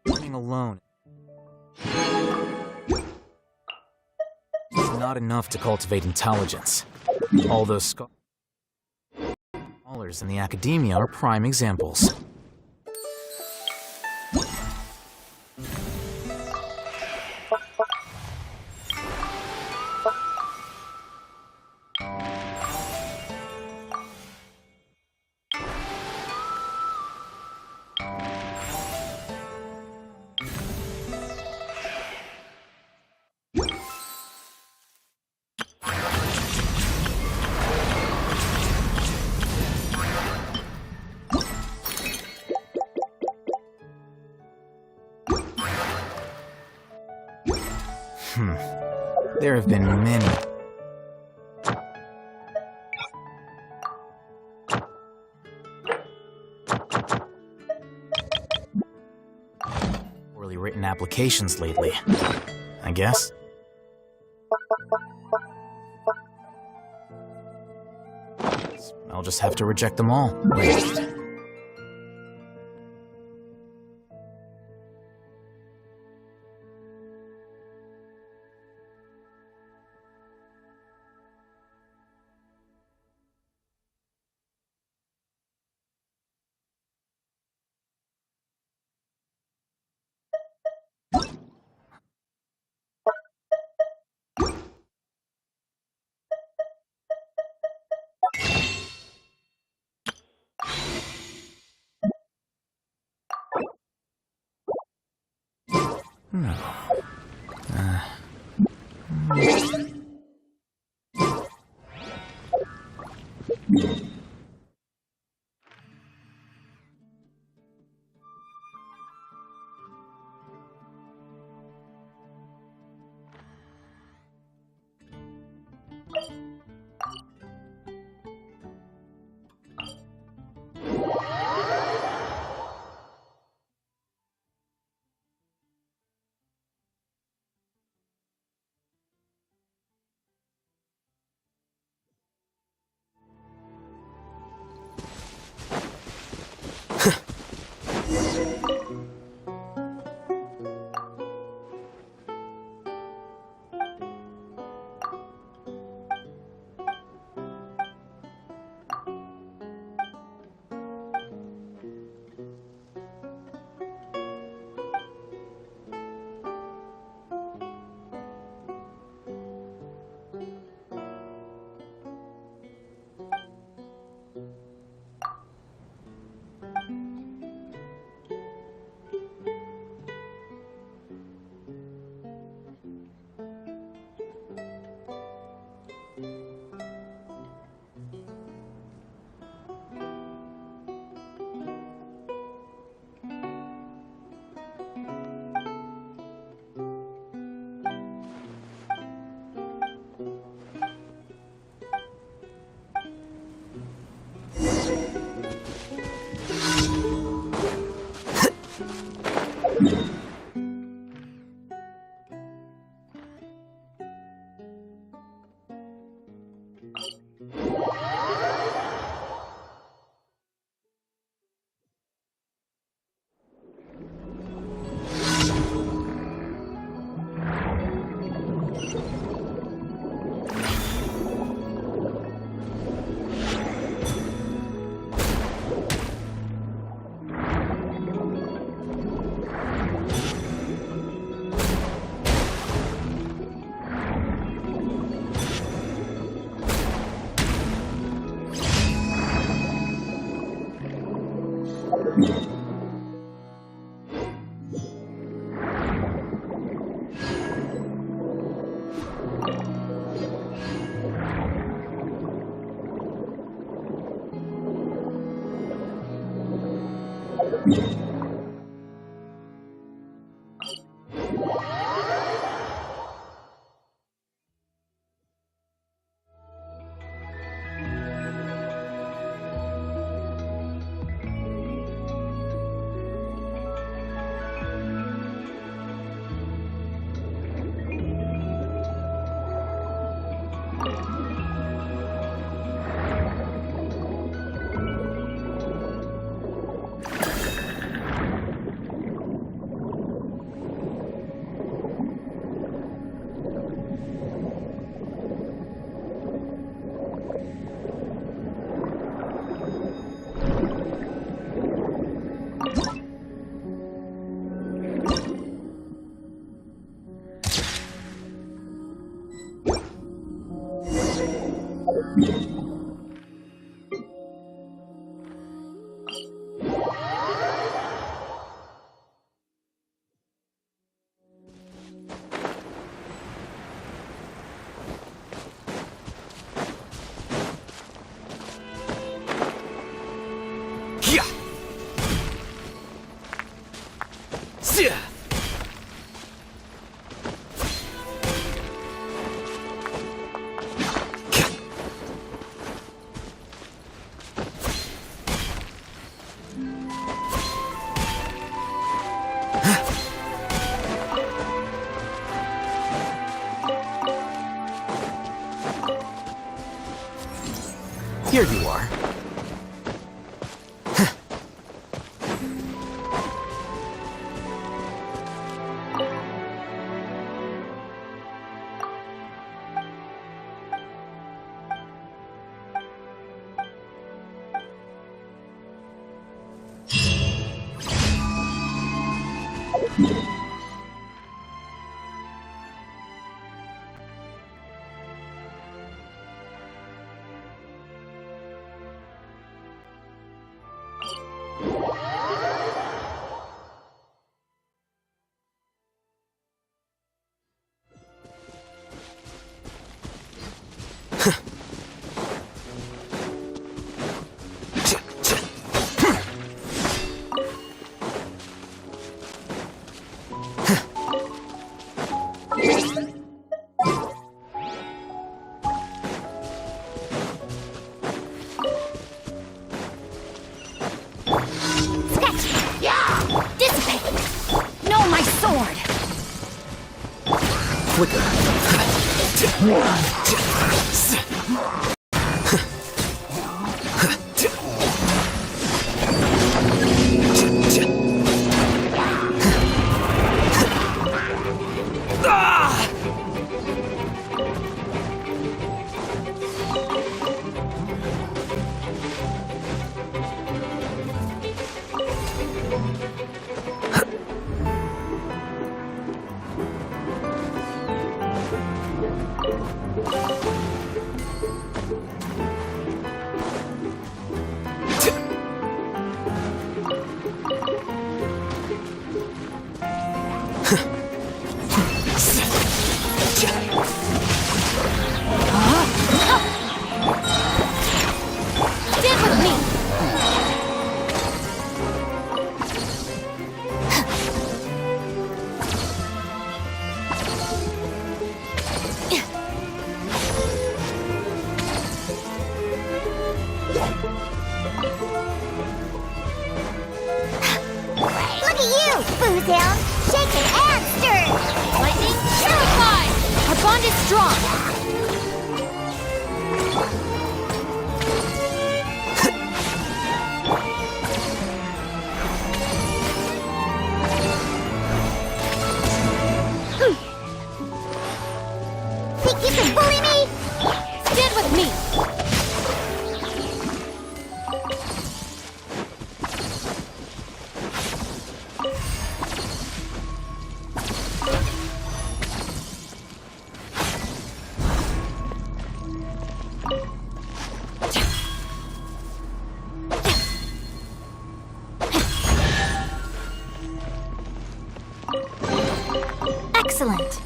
Learning alone is not enough to cultivate intelligence. All those scholars in the academia are prime examples. There have been many. Poorly written applications lately, I guess. I'll just have to reject them all. No. Here you are. Excellent.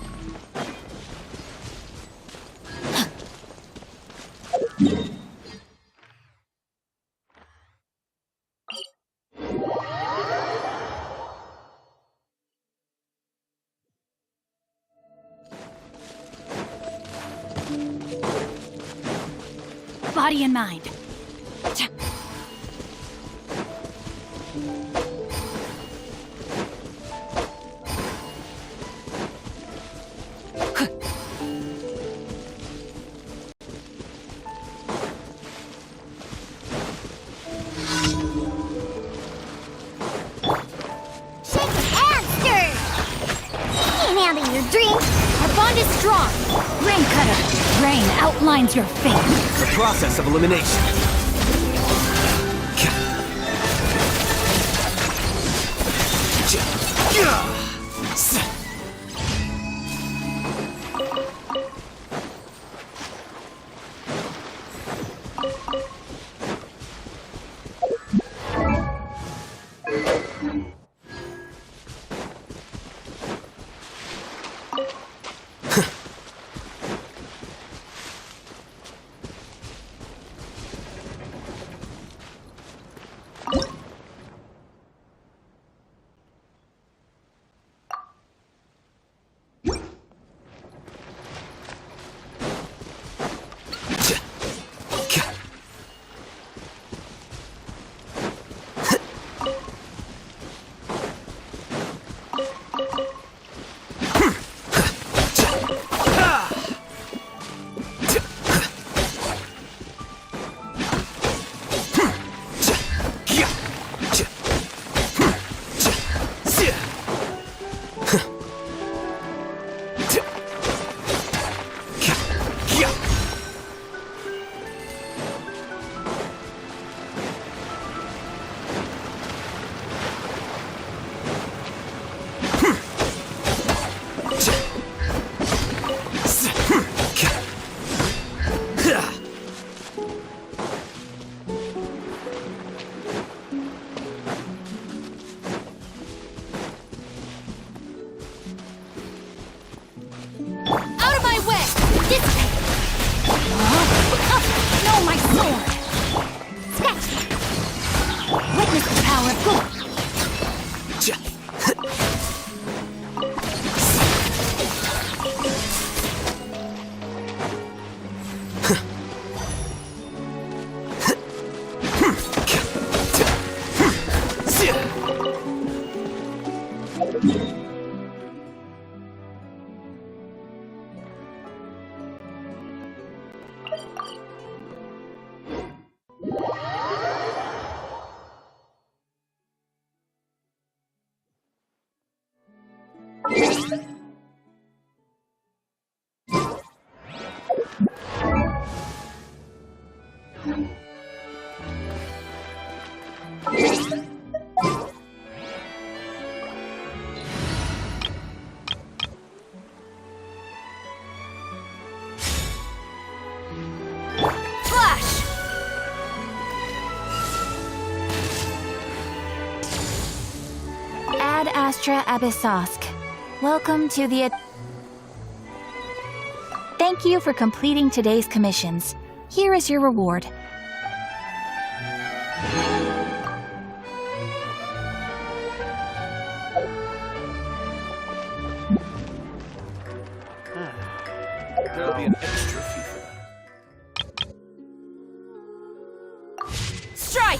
body and mind. Our bond is strong. Rain Cutter, rain outlines your fate. The process of elimination. No, my sword! Sketch! Witness the power of good! Ad Astra Abyssosk. Welcome to the... Thank you for completing today's commissions. Here is your reward. There'll be an extra fee for that. Strike!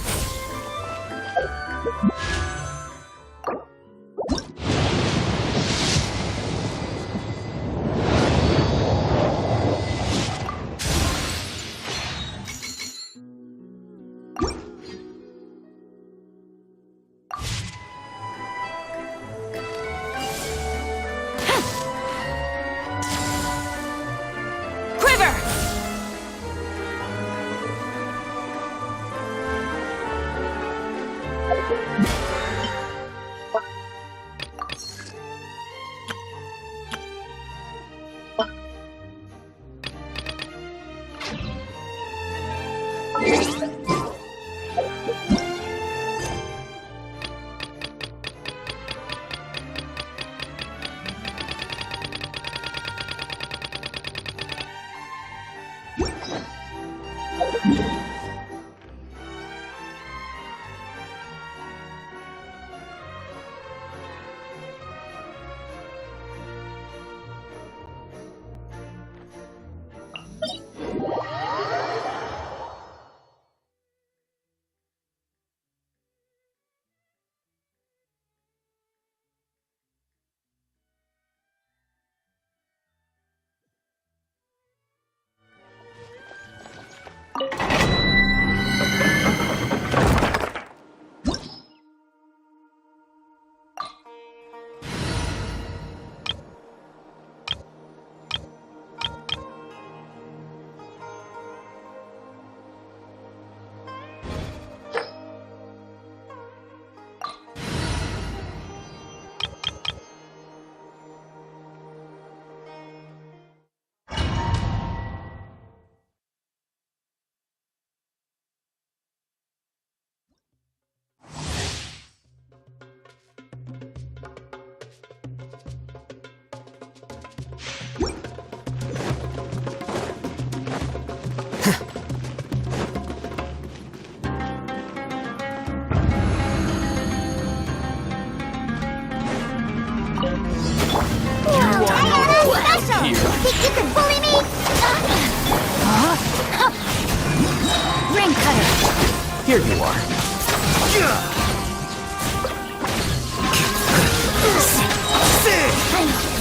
Here you are.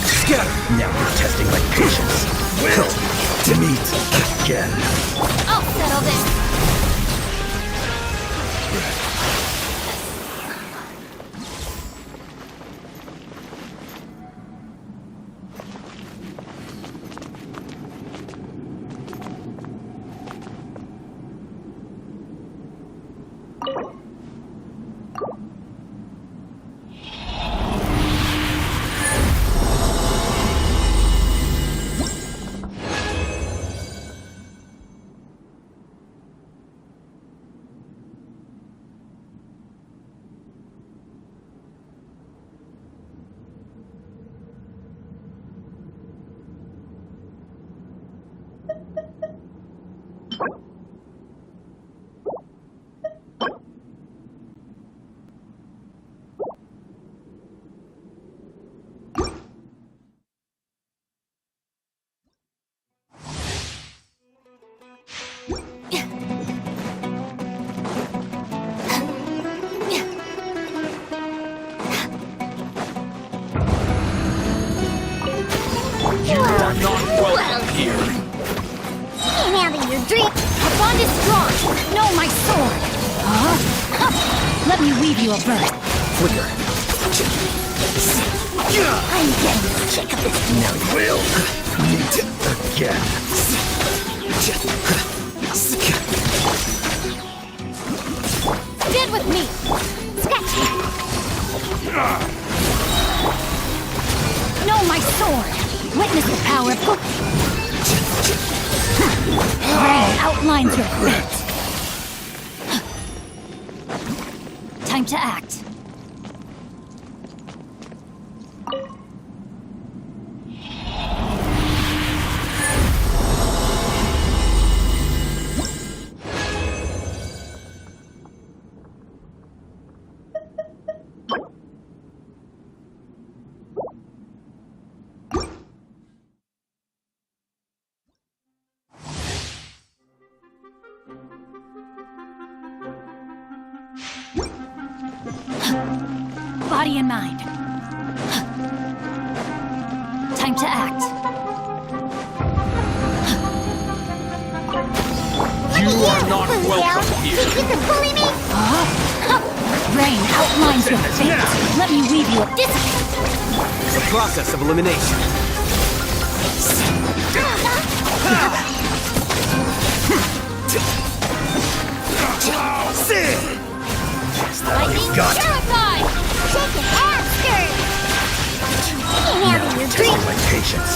Scatter! Now you're testing my patience. Will to meet again. I'll settle this. You are not welcome here. Can't handle your dream. Our bond is strong. Know my sword. Huh? Let me weave you a bird. Flicker. I'm getting sick of this. Now you will meet again. Stand with me. Sketch. Know my sword. Witness the power of Rain outlines your fate. Time to act. Body and mind. Time to act. You are not welcome Think here. you can bully me? Rain outlines your fate. Let me weave you a It's a process of elimination. Lightning terrified! Shake it, after! Can't Now handle you're your testing dream. my patience.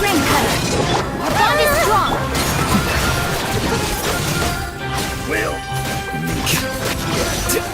rain cutter. Our bond is strong. Will meet again.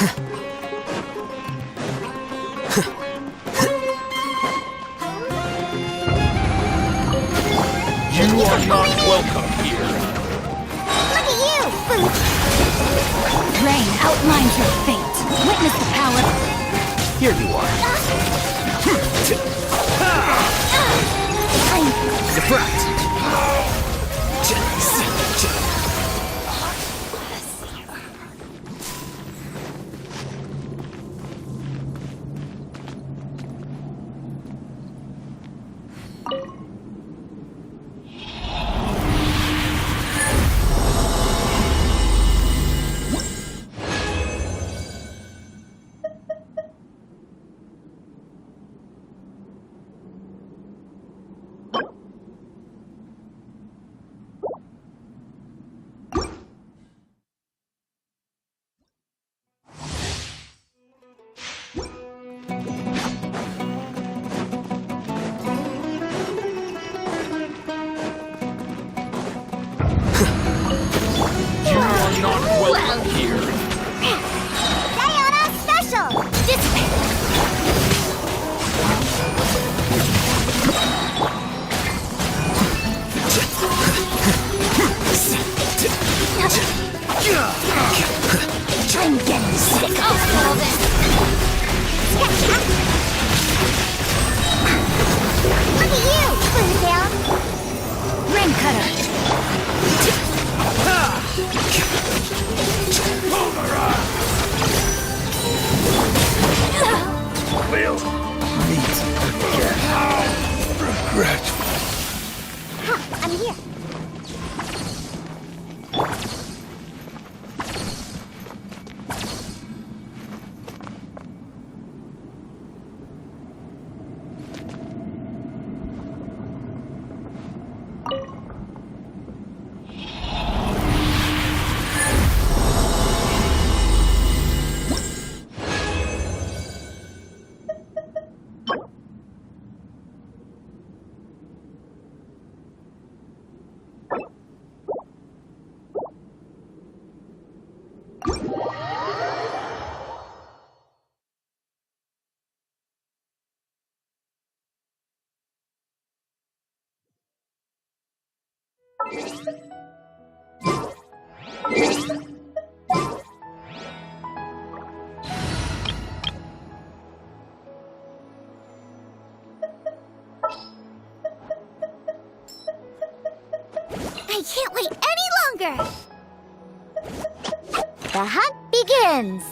You are not welcome here. Look at you, Boots! Rain outlines your fate. Witness the power. Here you are. Deflect! You are not welcome here. Sayonara Special! I'm getting sick of all this. Look at you, Boomtail! Rain cutter. Will meet again. Regret. Huh, I'm here. I can't wait any longer! The hunt begins!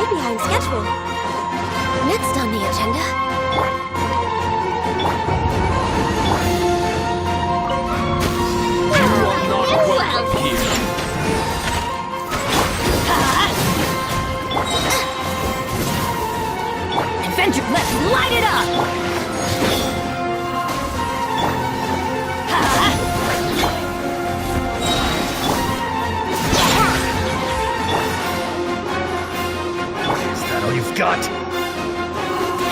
behind schedule. Next on the agenda. Adventure, let's light it up! Is that all you've got?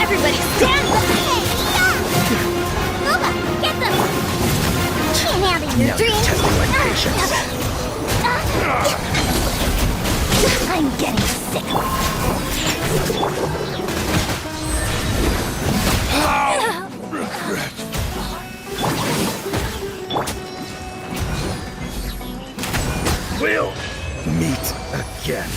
Everybody stand back! Nova, get them! Can't handle your Now you're dreams. testing my patience. I'm getting sick of We'll meet again.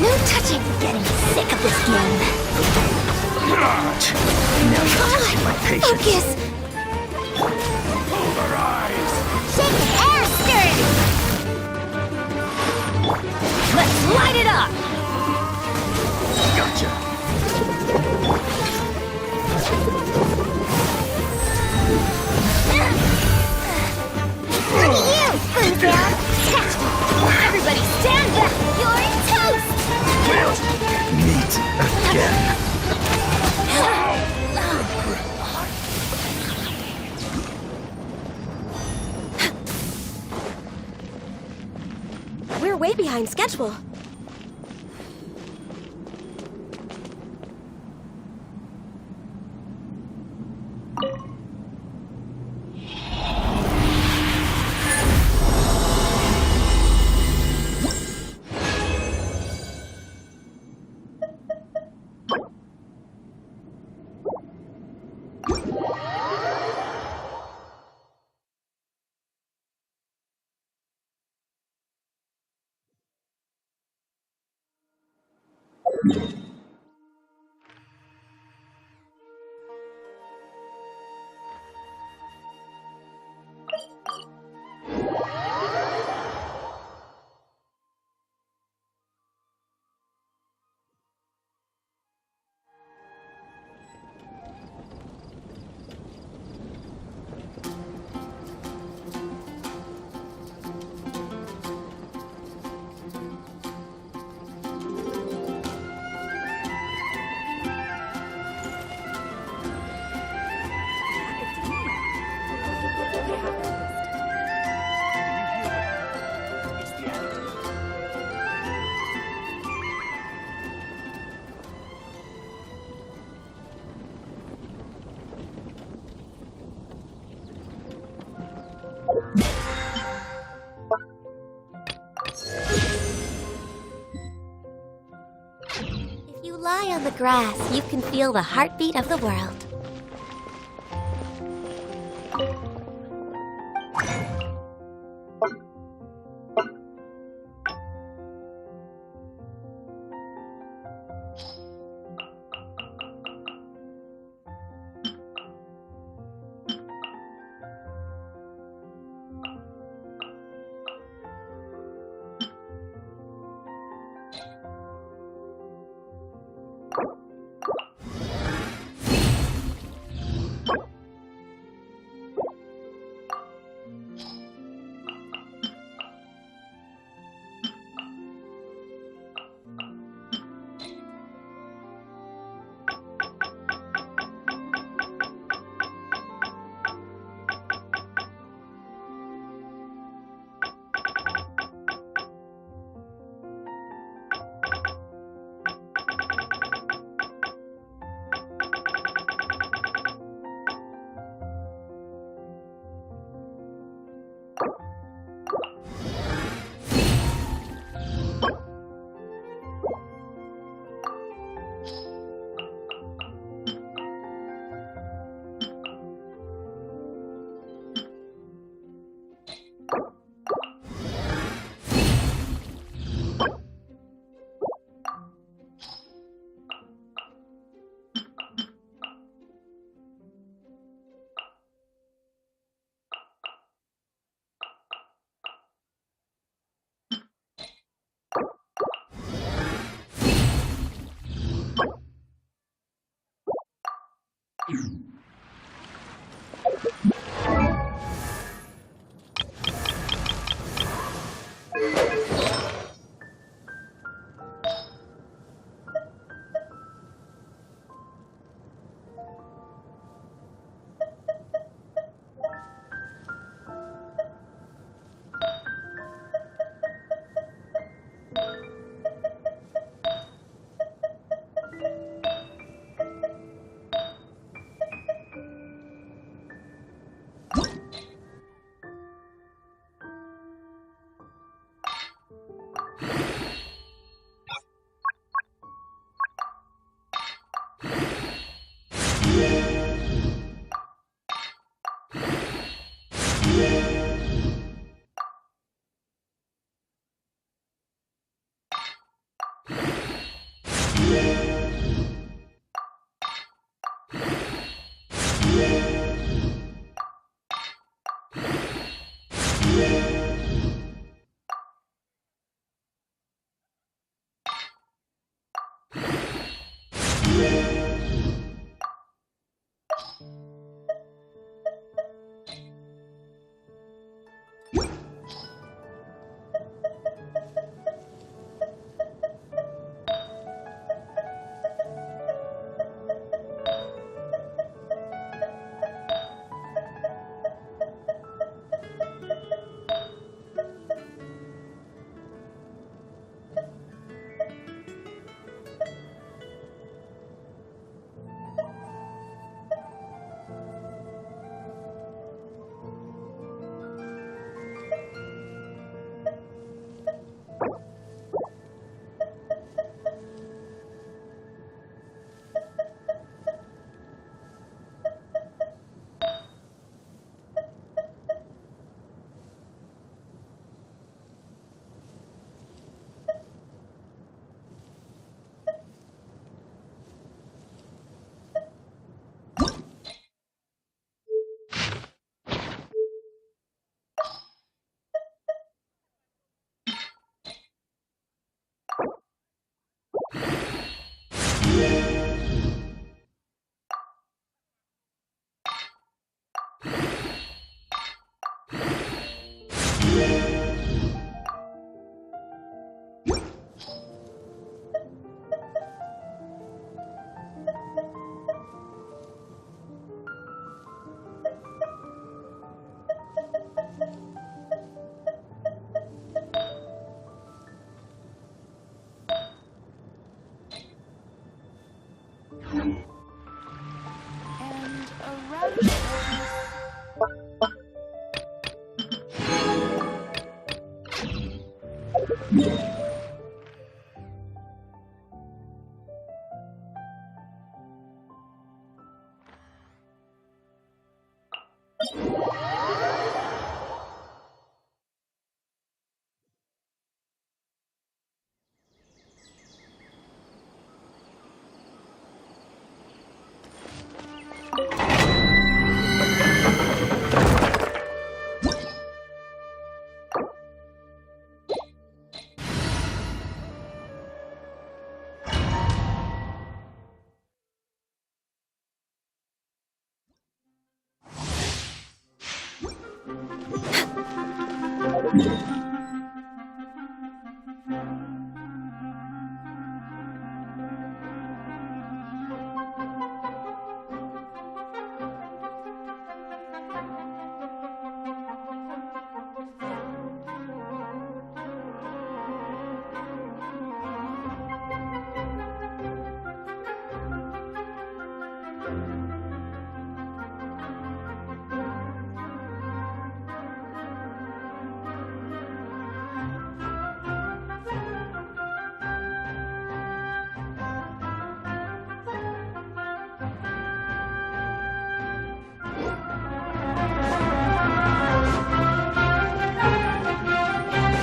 No touching. getting sick of this game. Now you're testing my patience. Focus. Shake the air, stirring. Let's light it up! Gotcha. Look at you, Spoontail. Everybody stand back! You're toast. We'll meet again. We're way behind schedule. If you lie on the grass, you can feel the heartbeat of the world.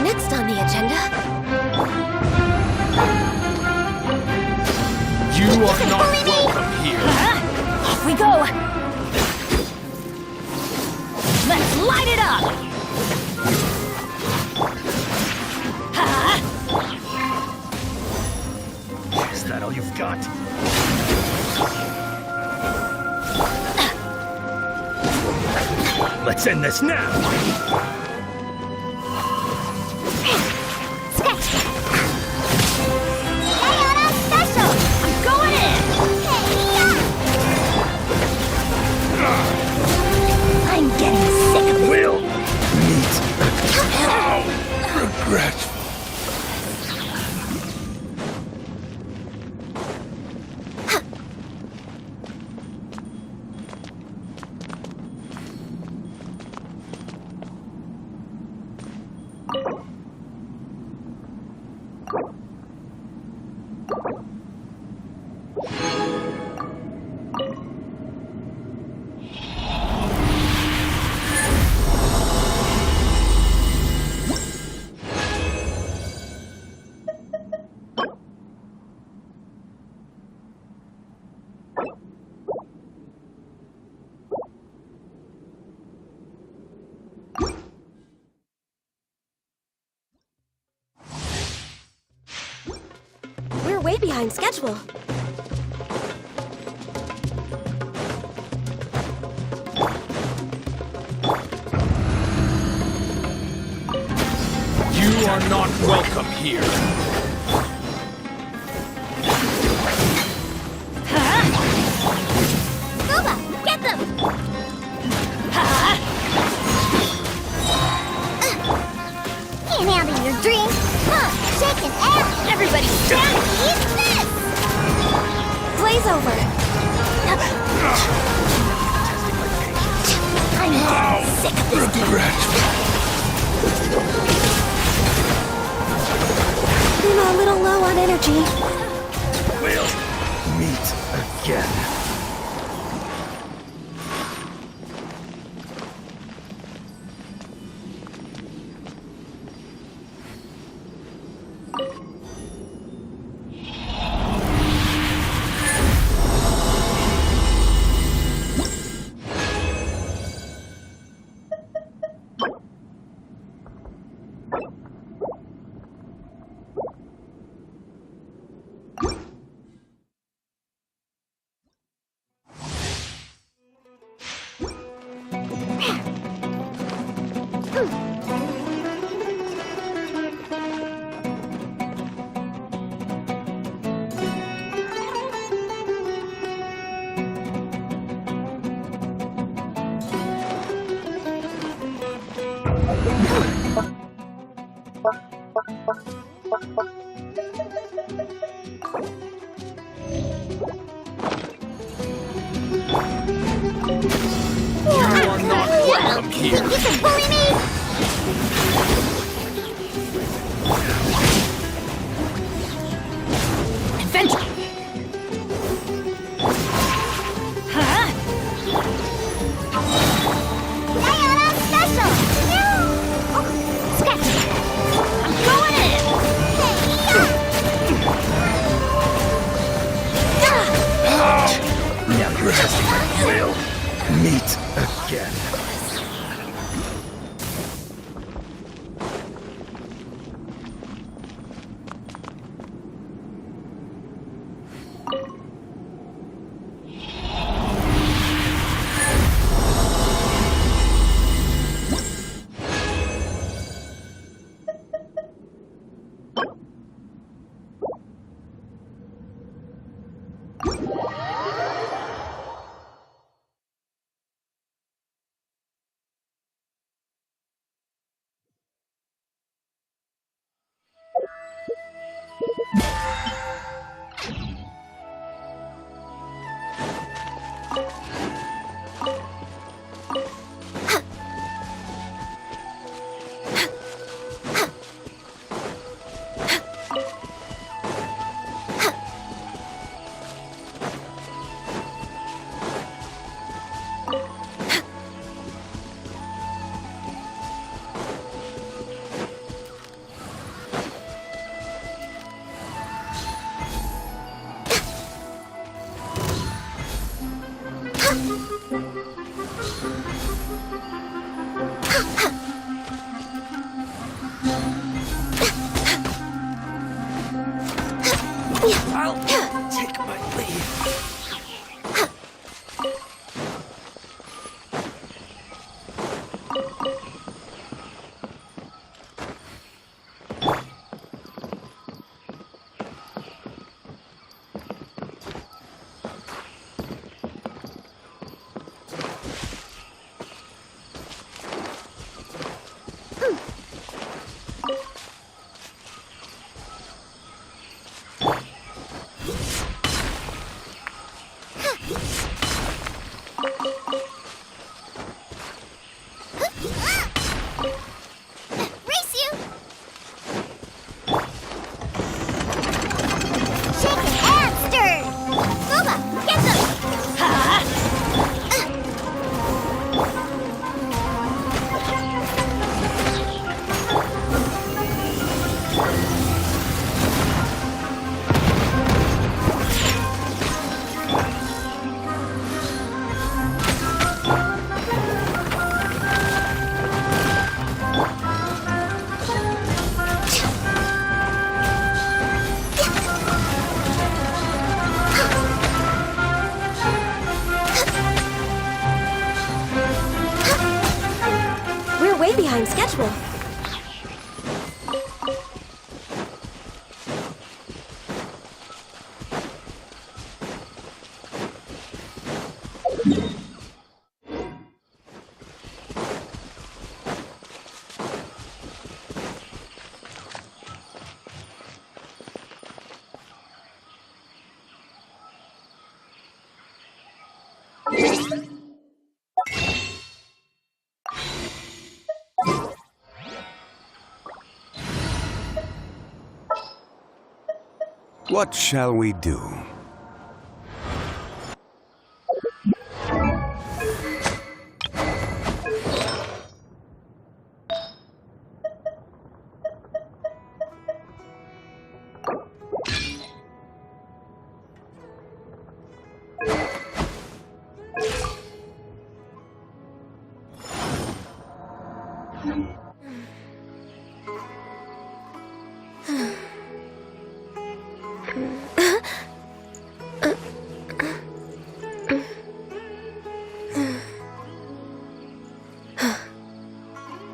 Next on the agenda. You are not welcome here. Off we go! Let's light it up! Is that all you've got? Let's end this now! I'm getting sick of it. We'll meet again. Regretful. We're way behind schedule. You are not welcome here. Scuba, get them! Can't handle your dreams. Shaking out. Everybody stand! Eat this! Blaze over. I'm getting sick of this game. I'm a little low on energy. We'll meet again. You are not welcome here. You can bully me! again. I'll take my leave. Race you! Shaken and stirred! Booba, get them! We're way behind schedule. What shall we do?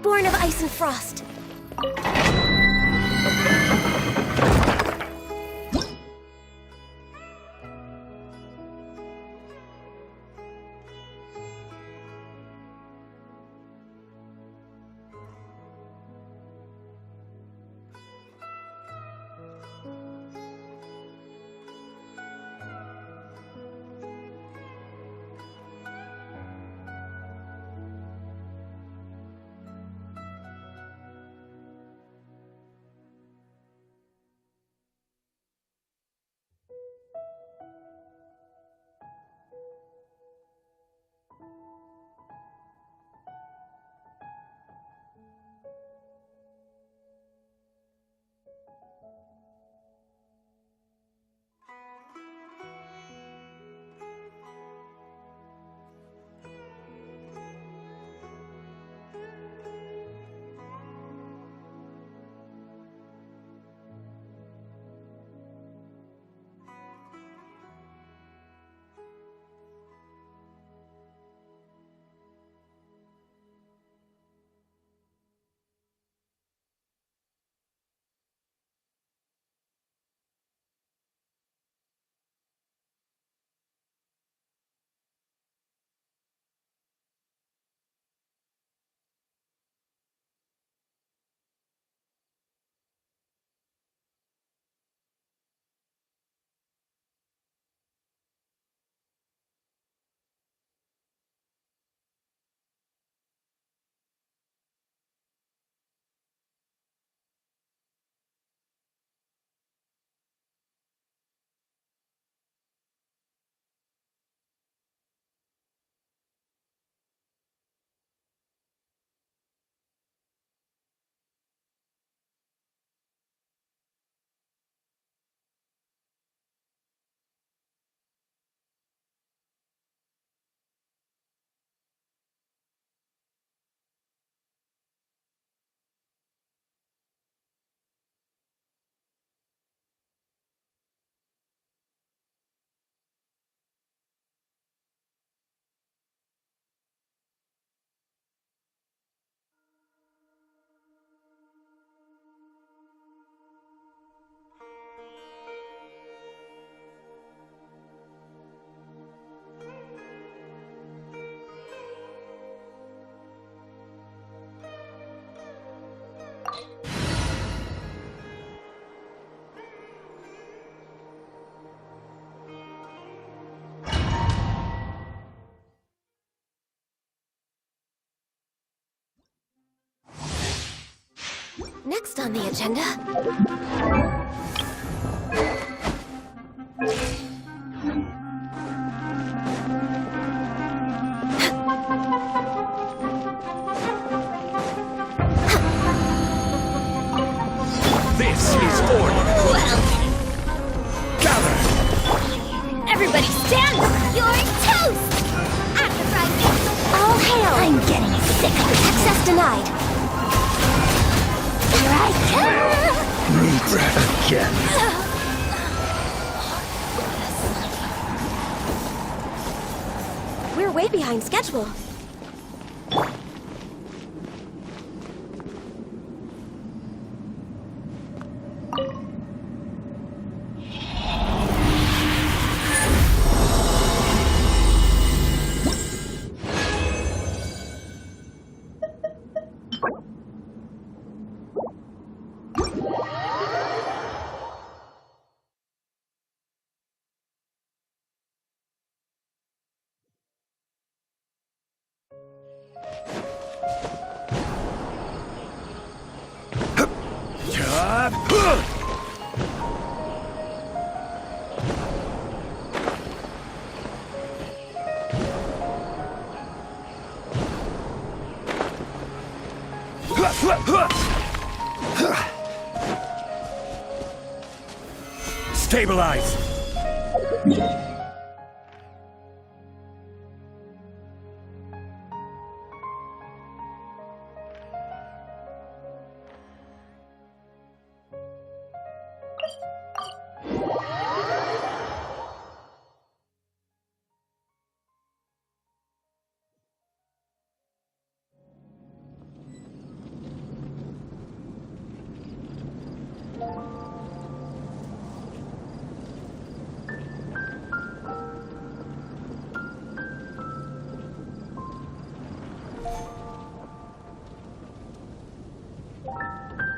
Born of ice and frost. Next on the agenda. This is order. Gather. Everybody stand! You're toast! Advertising! All hail! I'm getting sick of it. Access denied. Here I come! Meet again. We're way behind schedule. Stabilize.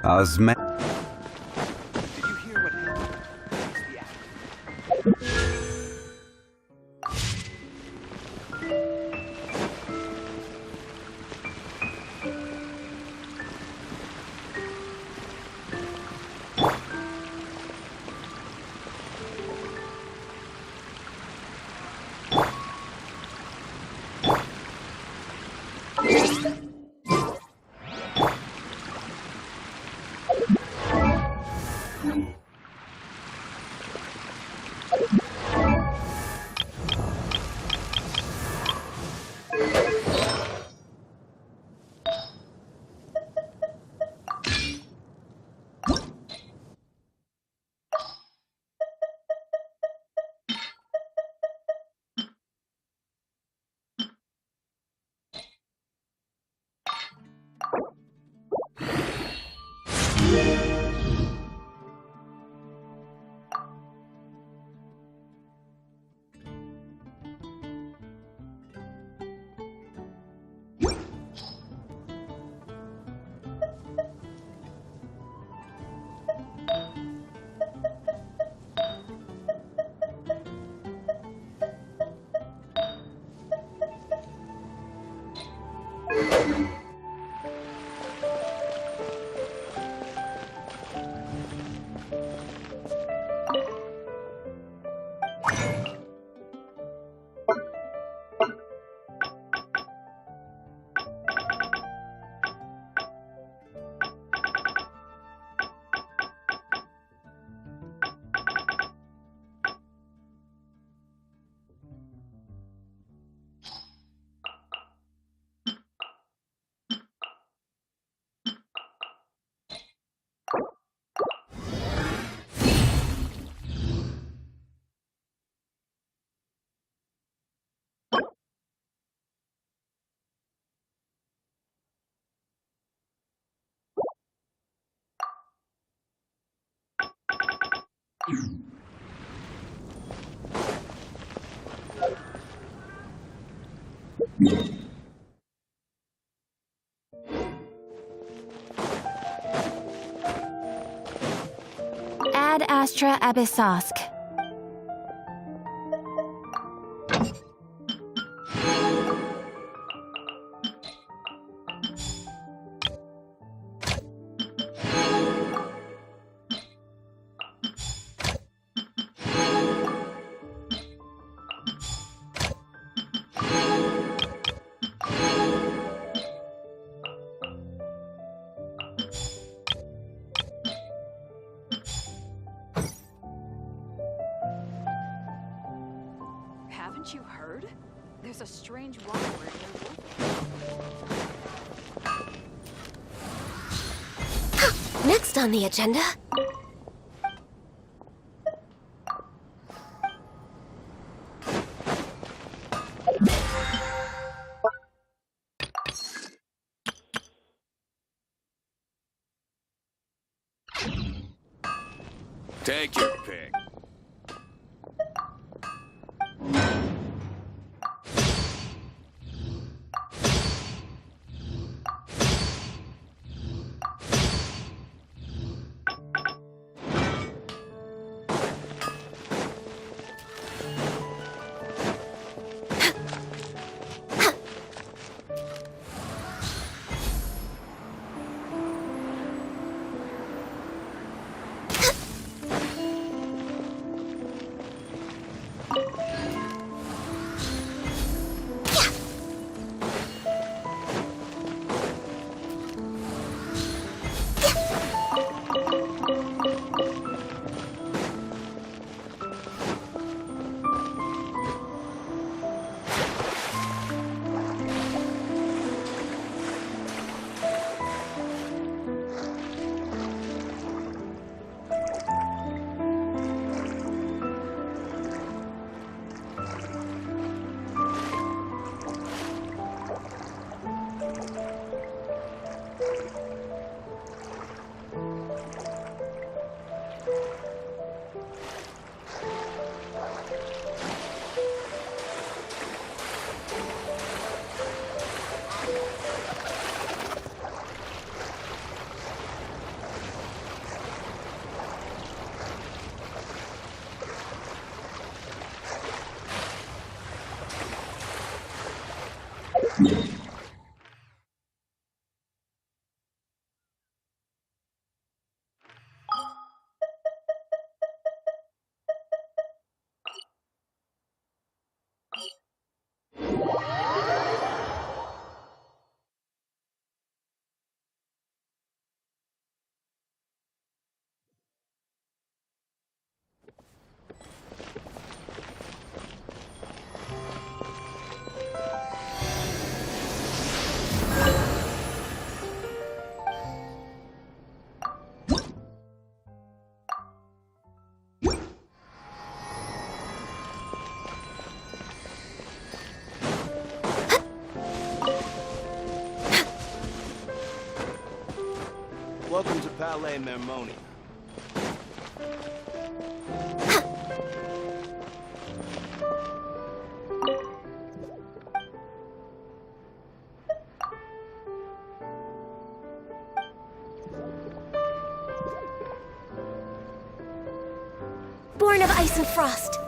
Osman. Did you hear what happened? Ad Astra Abyssosk. Haven't you heard? There's a strange wanderer near. Next on the agenda. Take your pick. Welcome to Palais Mermoni. Born of ice and frost.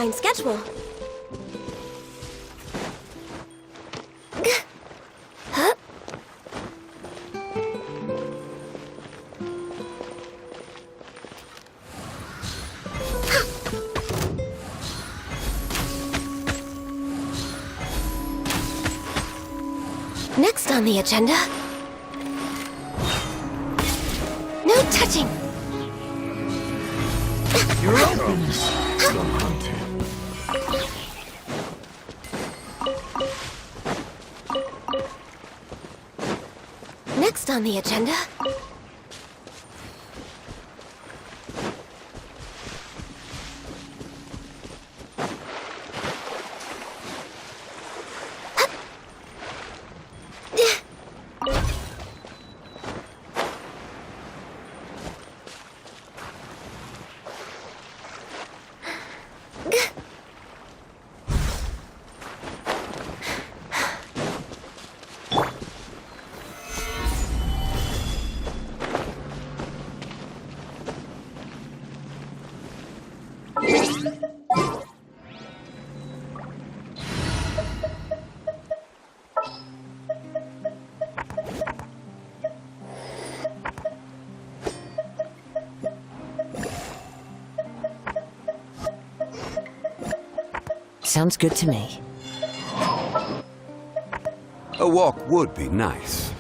behind schedule. Huh? Next on the agenda... No touching! You're open. Your hunter. Next on the agenda... Sounds good to me. A walk would be nice.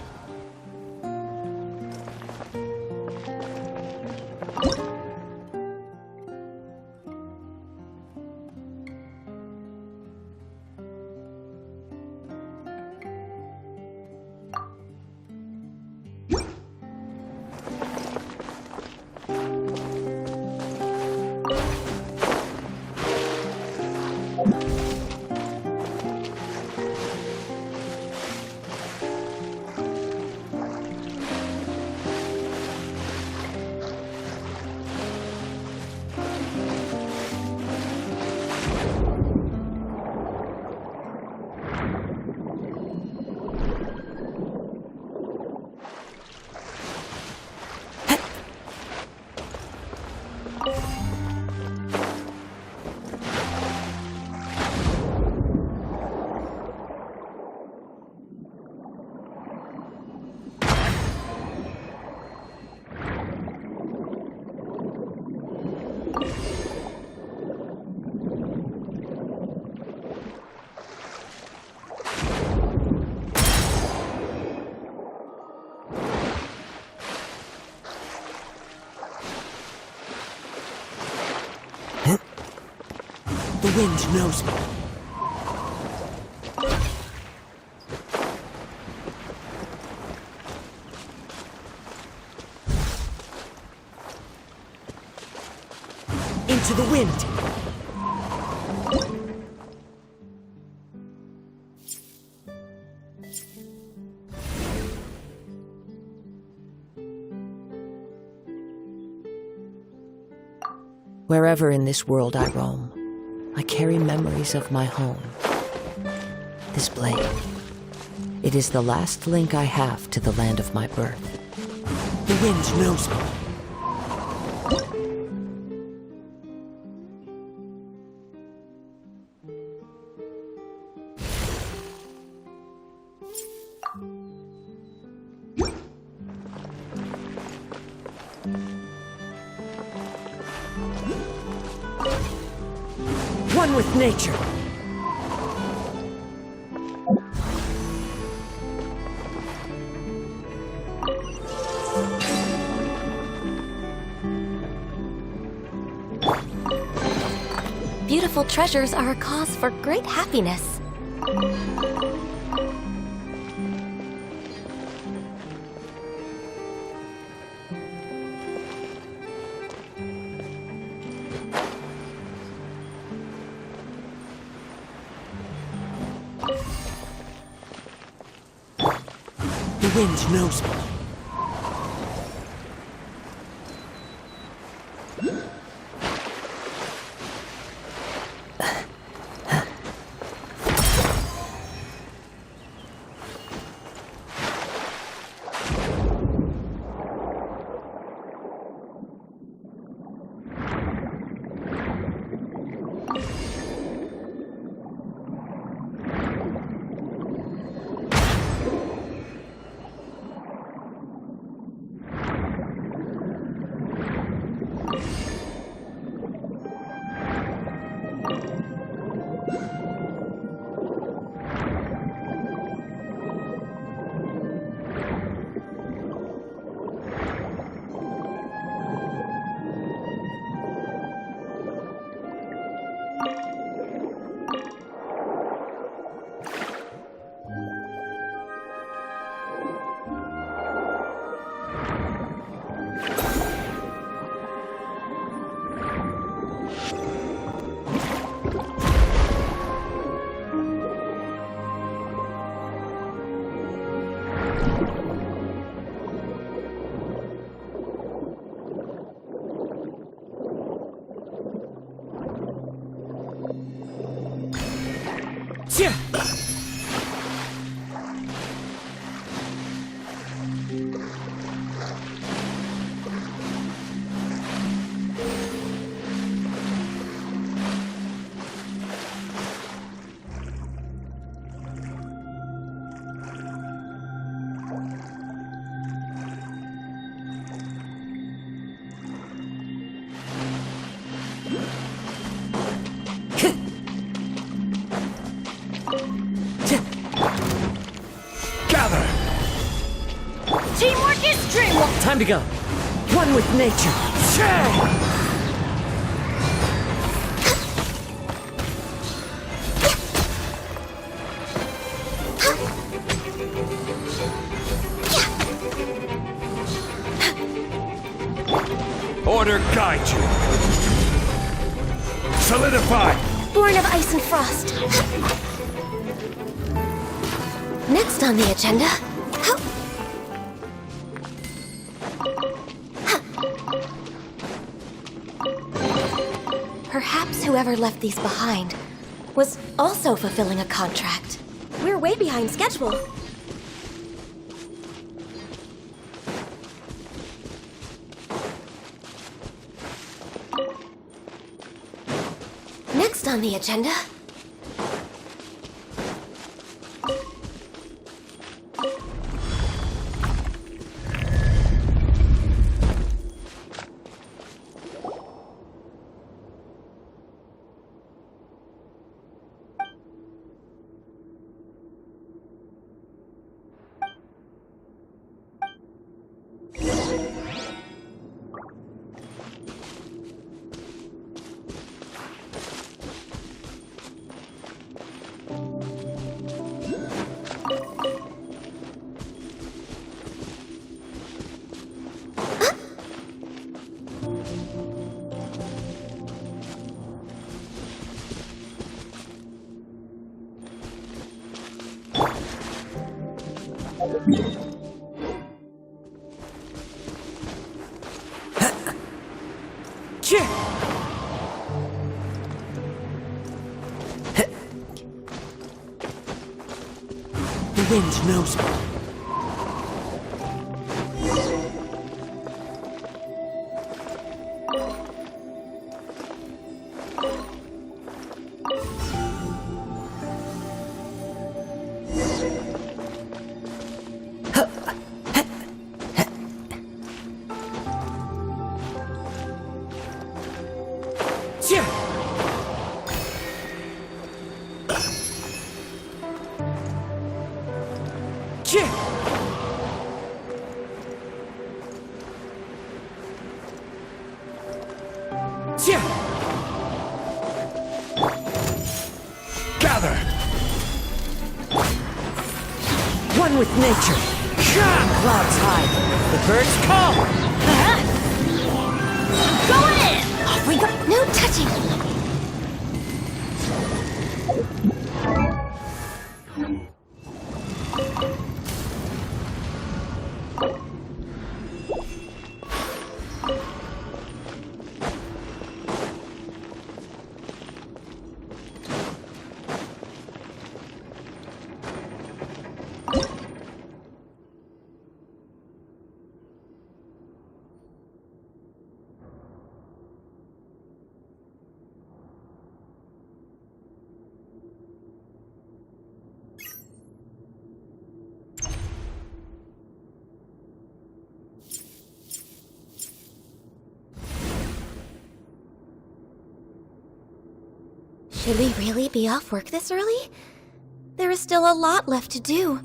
The wind knows me. Into the wind. Wherever in this world I roam, I carry memories of my home. This blade, it is the last link I have to the land of my birth. The wind knows me. One with nature. Beautiful treasures are a cause for great happiness. The wind knows me. Gather! Teamwork is dreamwork! Time to go. One with nature. Order guide you. Solidify! Born of ice and frost. Next on the agenda. Perhaps whoever left these behind was also fulfilling a contract. We're way behind schedule. Next on the agenda. The wind knows me. Gather! One with nature. Clouds high. The birds call. Going in! Off we go! No touching! Should we really be off work this early? There is still a lot left to do.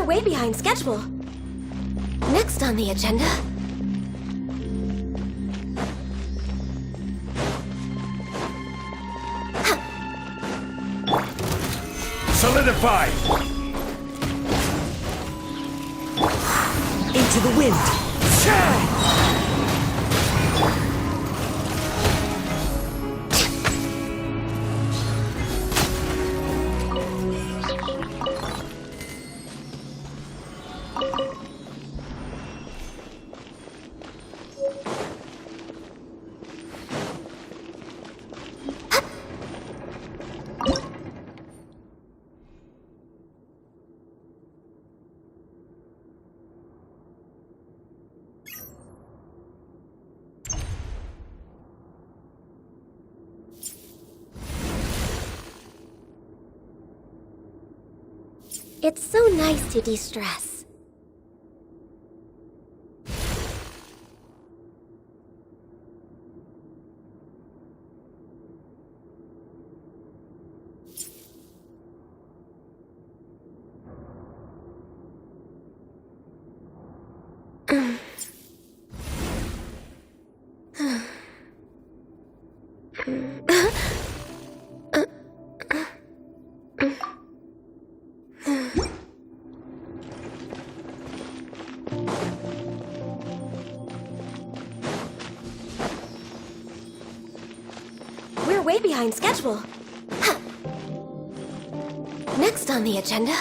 way behind schedule. Next on the agenda... Solidify! Into the wind! It's so nice to de-stress. We're way behind schedule. Next on the agenda...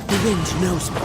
The wind knows me.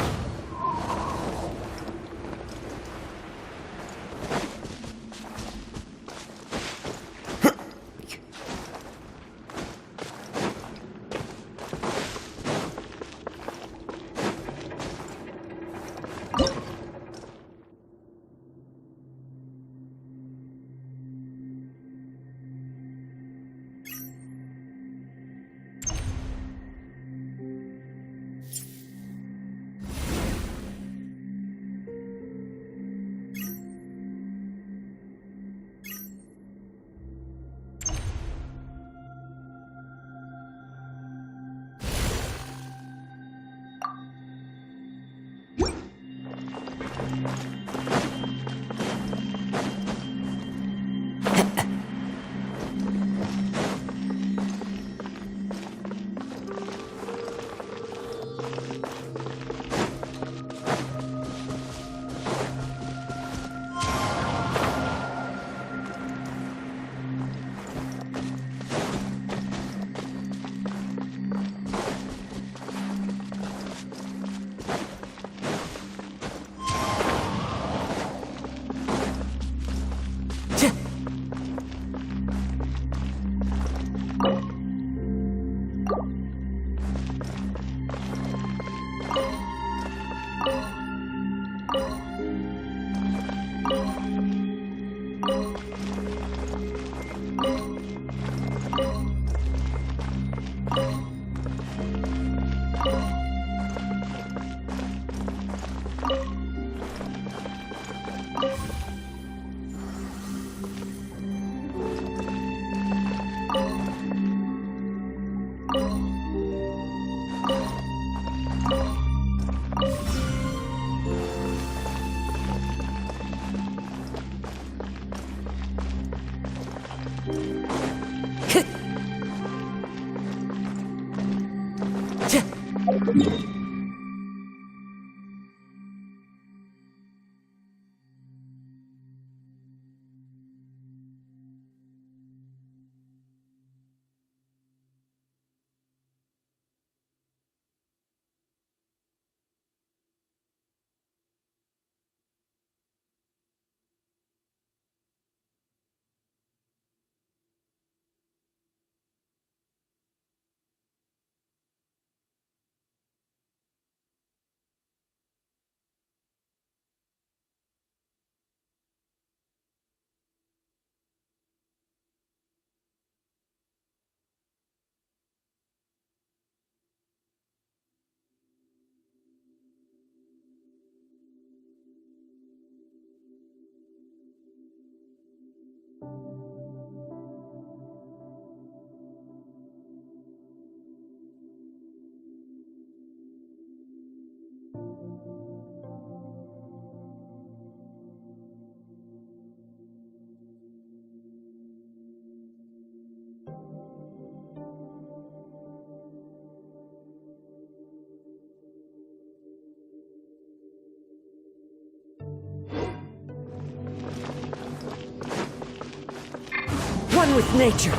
One with nature.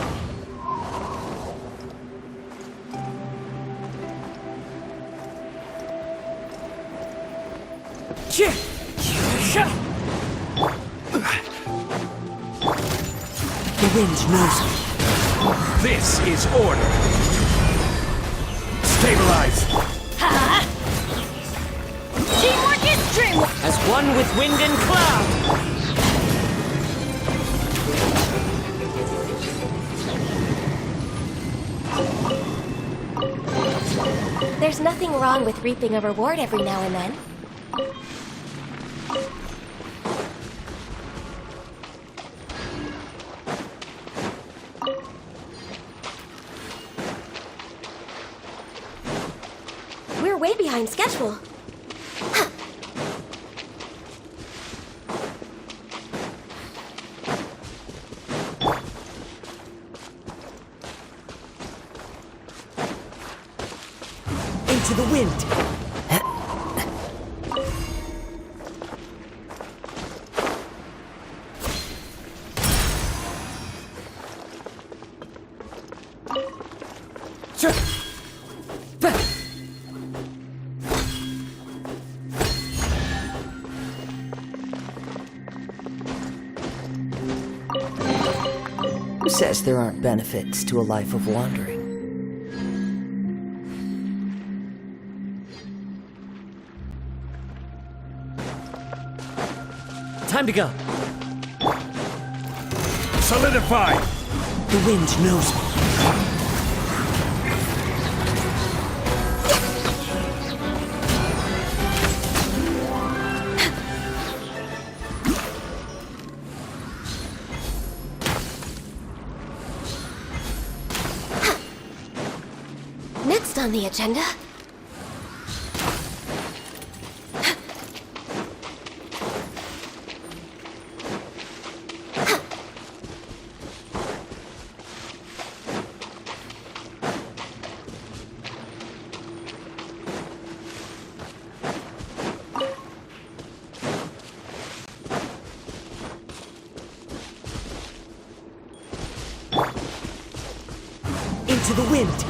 The wind knows me. This is order. Stabilize. Teamwork is dreamwork! As one with wind and cloud. There's nothing wrong with reaping a reward every now and then. We're way behind schedule. Into the wind. Who says there aren't benefits to a life of wandering? Time to go. Solidify. The wind knows me. Next on the agenda. Into the wind.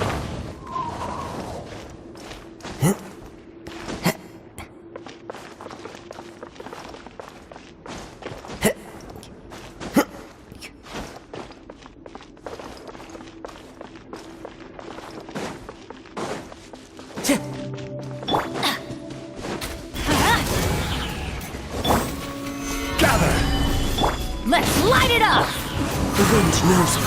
Let's light it up! The wind knows me.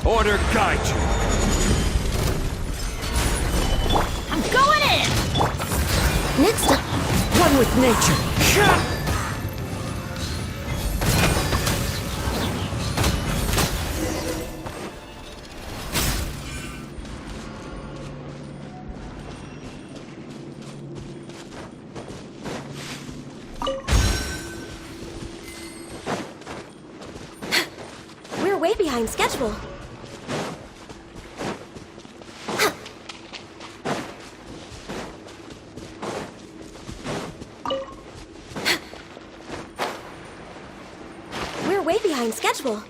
Order guide you. I'm going in! Next up, One with nature. we're way behind schedule. We're way behind schedule.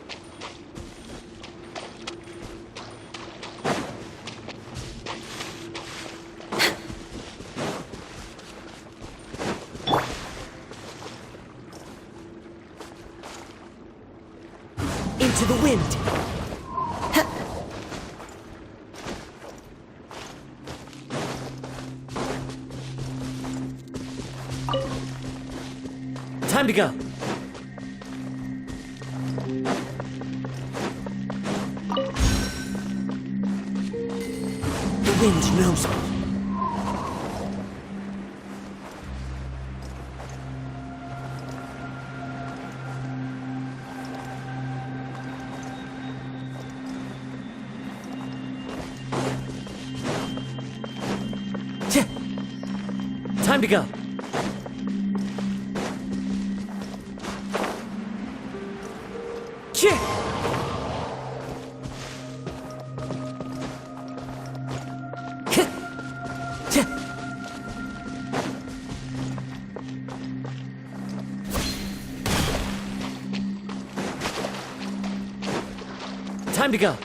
Into the wind. Time to go. The wind knows me. Time to go. Time to go.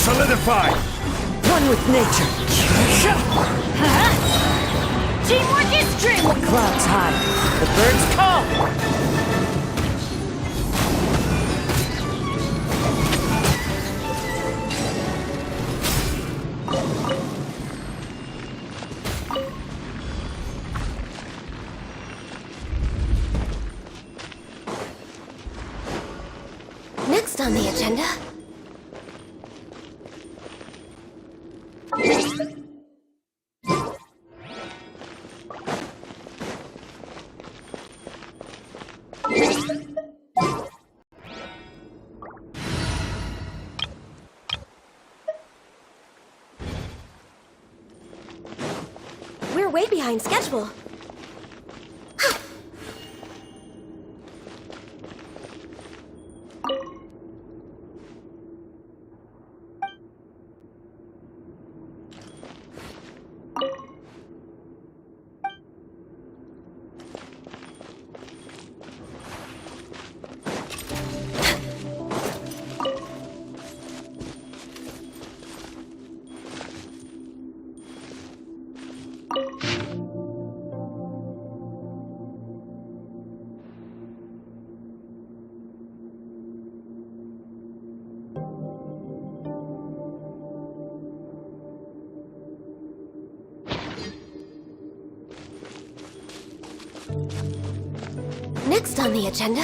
Solidify! One with nature. Teamwork is strength! Clouds high. The birds call. Next on the agenda. We're way behind schedule. Next on the agenda.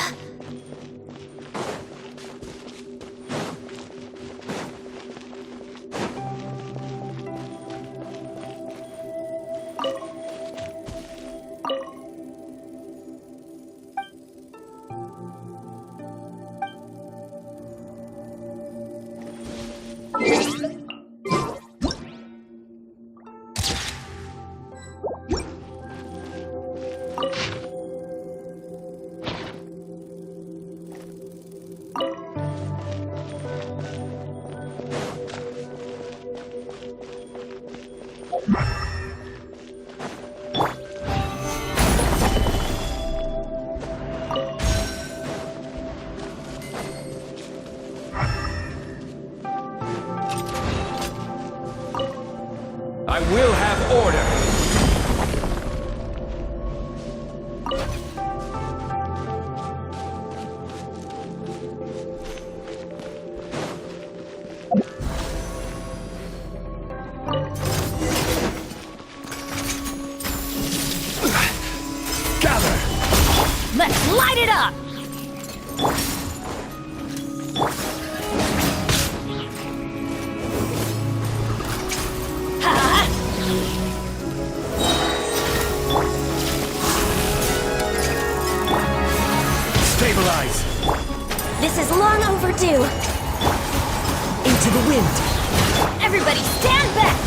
Light it up! Stabilize! This is long overdue. Into the wind! Everybody stand back!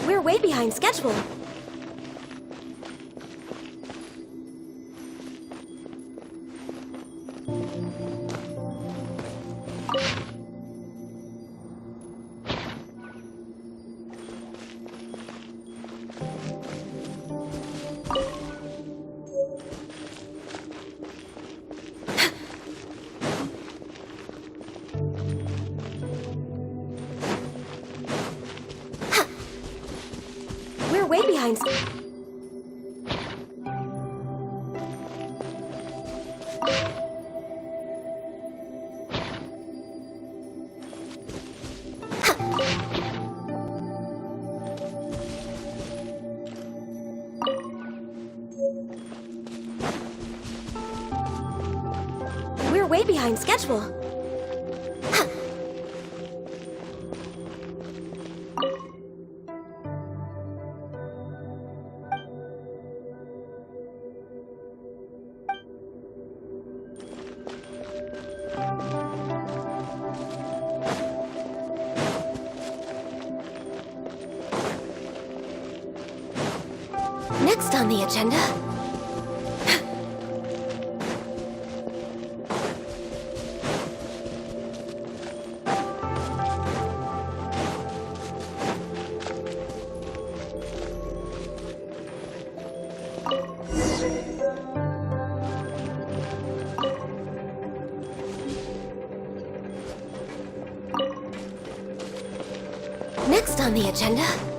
We're way behind schedule. We're way behind. We're way behind schedule. on the agenda? Next on the agenda?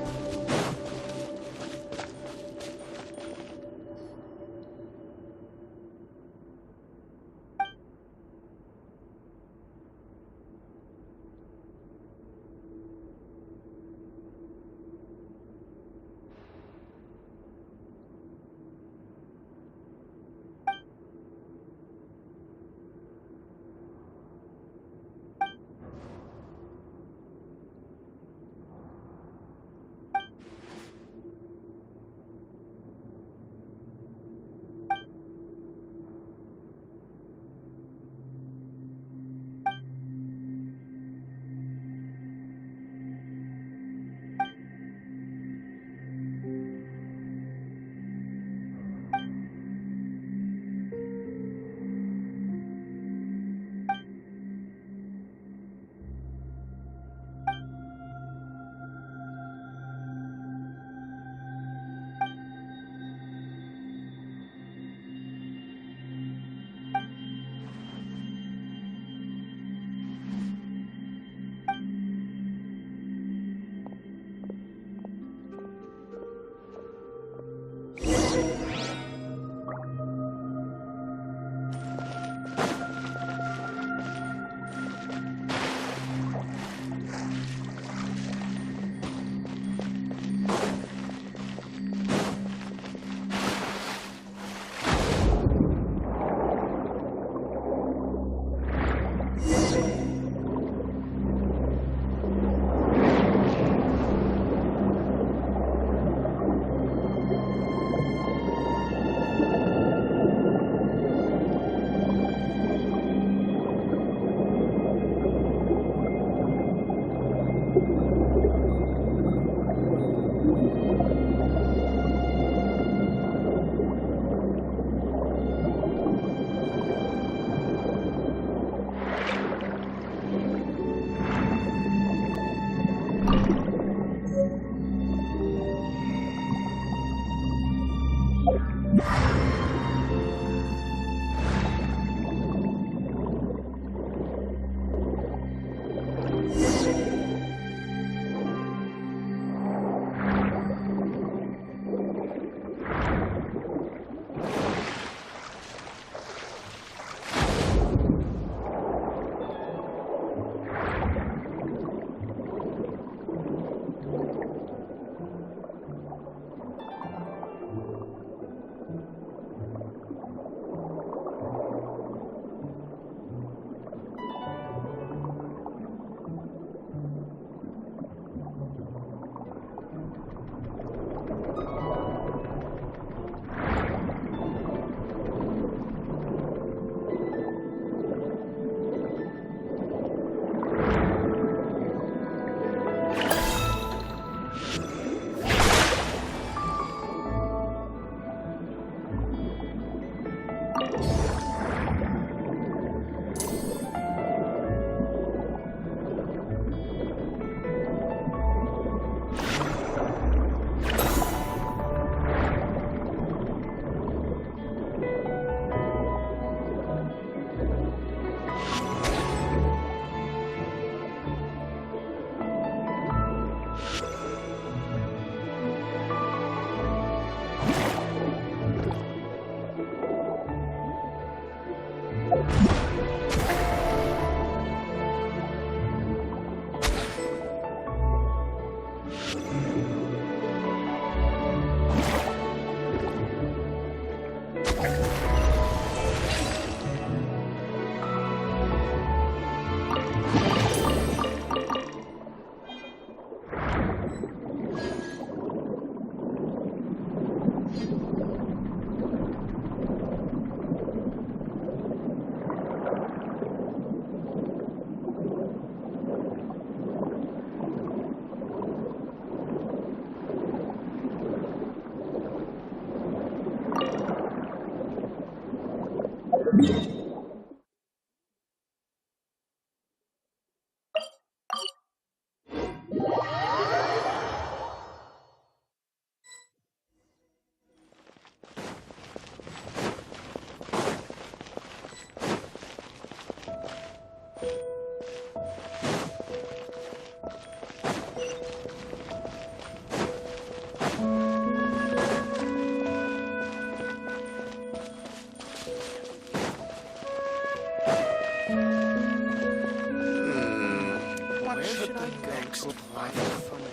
Where should I go to apply for funding?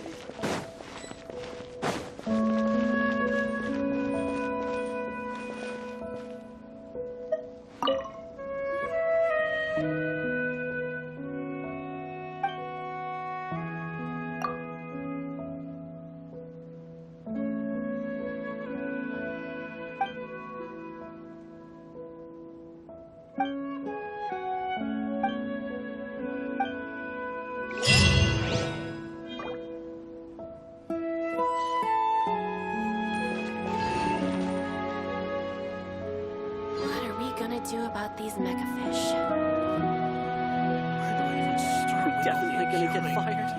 What are we gonna do about these megafish? We're definitely gonna get fired.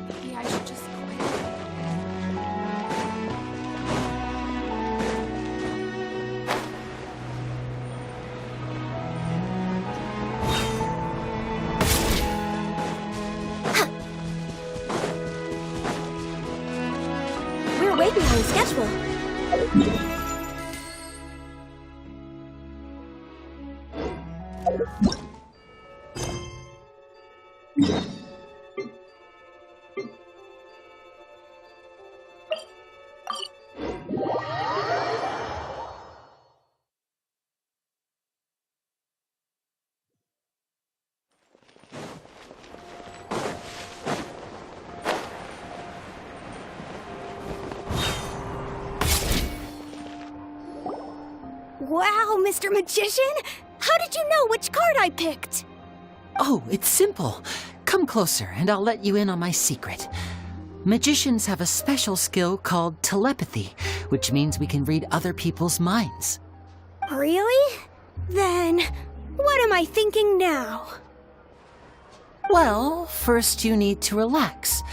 Maybe I should just quit. We're way behind schedule. Wow, Mr. Magician! How did you know which card I picked? Oh, it's simple. Come closer and I'll let you in on my secret. Magicians have a special skill called telepathy, which means we can read other people's minds. Really? Then, what am I thinking now? Well, first you need to relax,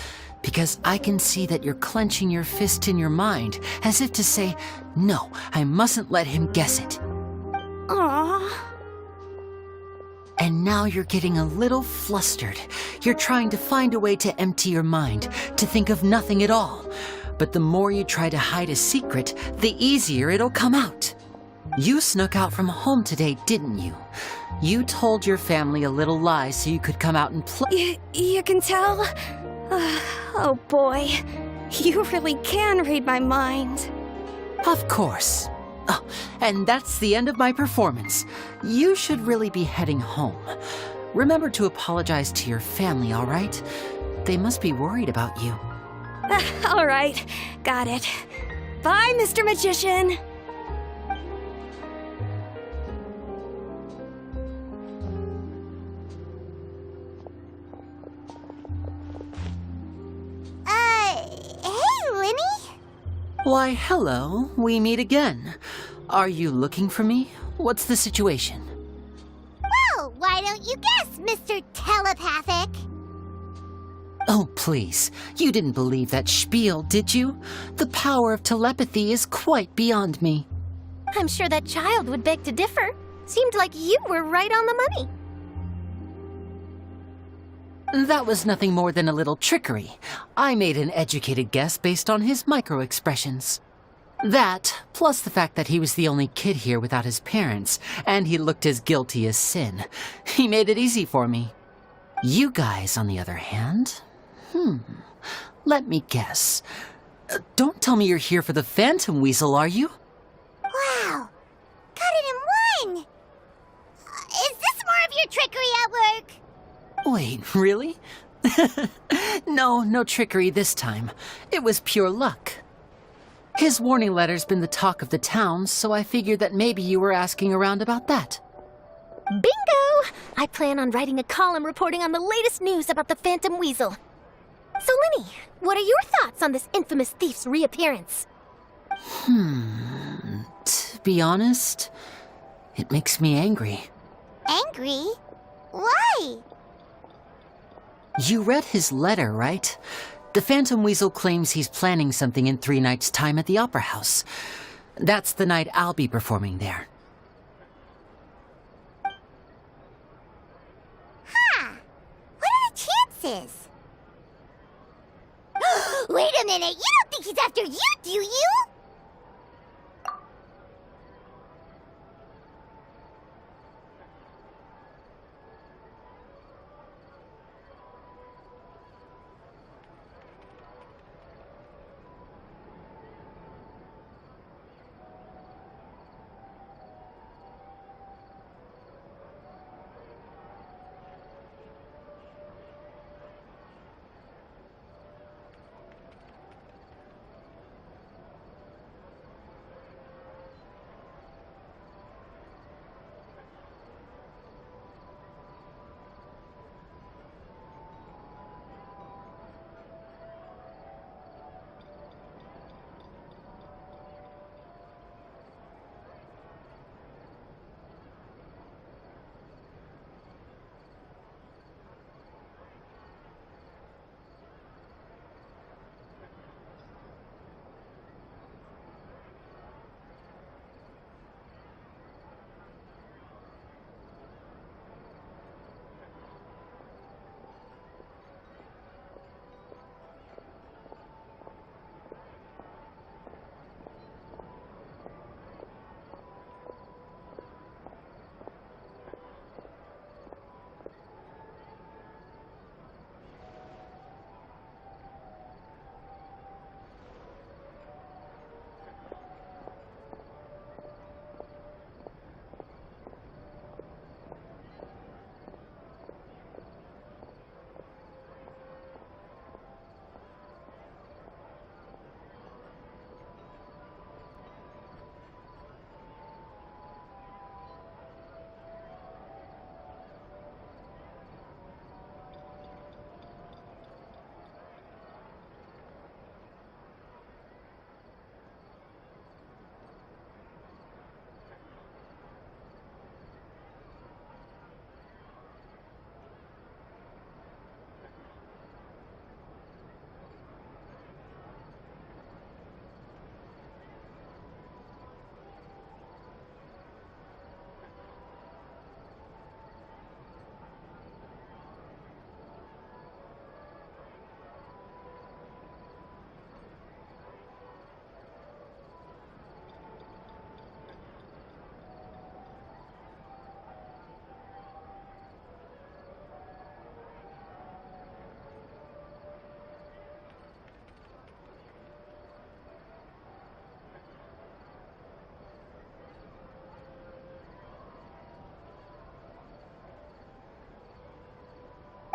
because I can see that you're clenching your fist in your mind, as if to say, no, I mustn't let him guess it. Aww. And now you're getting a little flustered. You're trying to find a way to empty your mind, to think of nothing at all. But the more you try to hide a secret, the easier it'll come out. You snuck out from home today, didn't you? You told your family a little lie so you could come out and play. You can tell? Oh boy, you really can read my mind. Of course. Oh, and that's the end of my performance. You should really be heading home. Remember to apologize to your family, all right? They must be worried about you. All right, got it. Bye, Mr. Magician. Hey, Winnie? Why, hello. We meet again. Are you looking for me? What's the situation? Well, why don't you guess, Mr. Telepathic? Oh, please. You didn't believe that spiel, did you? The power of telepathy is quite beyond me. I'm sure that child would beg to differ. Seemed like you were right on the money. That was nothing more than a little trickery. I made an educated guess based on his micro-expressions. That, plus the fact that he was the only kid here without his parents, and he looked as guilty as sin. He made it easy for me. You guys, on the other hand, let me guess. Don't tell me you're here for the Phantom Weasel, are you? Wow, got it in one! Is this more of your trickery at work? Wait, really? No trickery this time. It was pure luck. His warning letter's been the talk of the town, so I figured that maybe you were asking around about that. Bingo! I plan on writing a column reporting on the latest news about the Phantom Weasel. So, Linny, what are your thoughts on this infamous thief's reappearance? To be honest, it makes me angry. Angry? Why? You read his letter, right? The Phantom Weasel claims he's planning something in 3 nights' time at the Opera House. That's the night I'll be performing there. Huh. What are the chances? Wait a minute, you don't think he's after you, do you?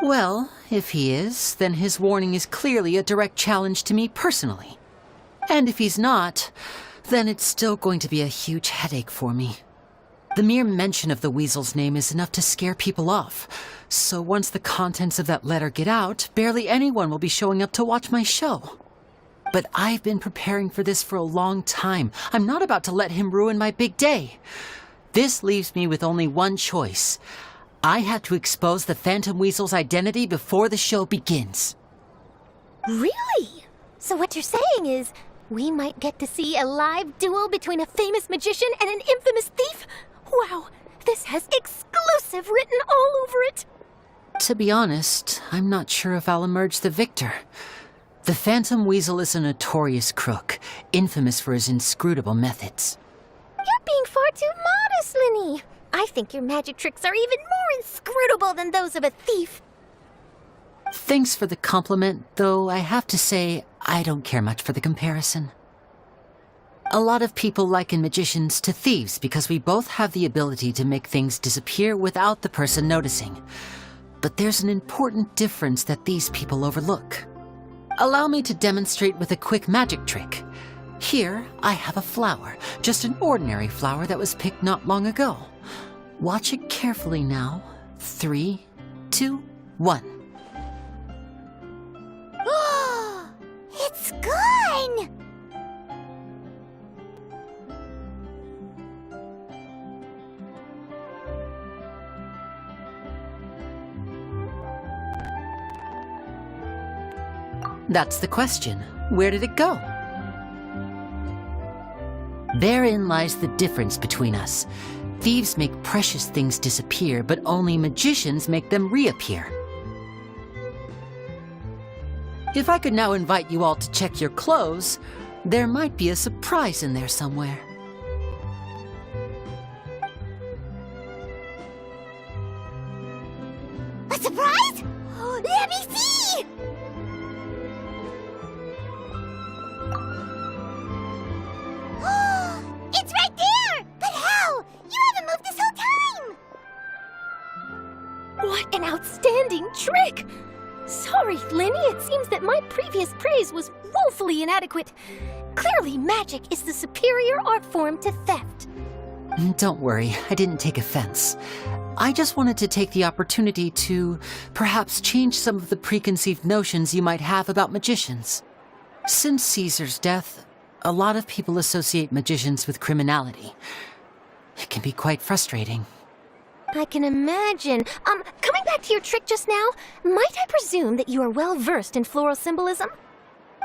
Well, if he is, then his warning is clearly a direct challenge to me personally. And if he's not, then it's still going to be a huge headache for me. The mere mention of the weasel's name is enough to scare people off. So once the contents of that letter get out, barely anyone will be showing up to watch my show. But I've been preparing for this for a long time. I'm not about to let him ruin my big day. This leaves me with only one choice. I have to expose the Phantom Weasel's identity before the show begins. Really? So what you're saying is, we might get to see a live duel between a famous magician and an infamous thief? Wow, this has exclusive written all over it! To be honest, I'm not sure if I'll emerge the victor. The Phantom Weasel is a notorious crook, infamous for his inscrutable methods. You're being far too modest, Linny. I think your magic tricks are even more inscrutable than those of a thief. Thanks for the compliment, though I have to say I don't care much for the comparison. A lot of people liken magicians to thieves because we both have the ability to make things disappear without the person noticing. But there's an important difference that these people overlook. Allow me to demonstrate with a quick magic trick. Here, I have a flower, just an ordinary flower that was picked not long ago. Watch it carefully now. 3, 2, 1. It's gone! That's the question. Where did it go? Therein lies the difference between us. Thieves make precious things disappear, but only magicians make them reappear. If I could now invite you all to check your clothes, there might be a surprise in there somewhere. A surprise? Let me see! It's right there! But how? You haven't moved this whole time! What an outstanding trick! Sorry, Flinny, it seems that my previous praise was woefully inadequate. Clearly, magic is the superior art form to theft. Don't worry, I didn't take offense. I just wanted to take the opportunity to perhaps change some of the preconceived notions you might have about magicians. Since Caesar's death, a lot of people associate magicians with criminality. It can be quite frustrating. I can imagine. Coming back to your trick just now, might I presume that you are well versed in floral symbolism?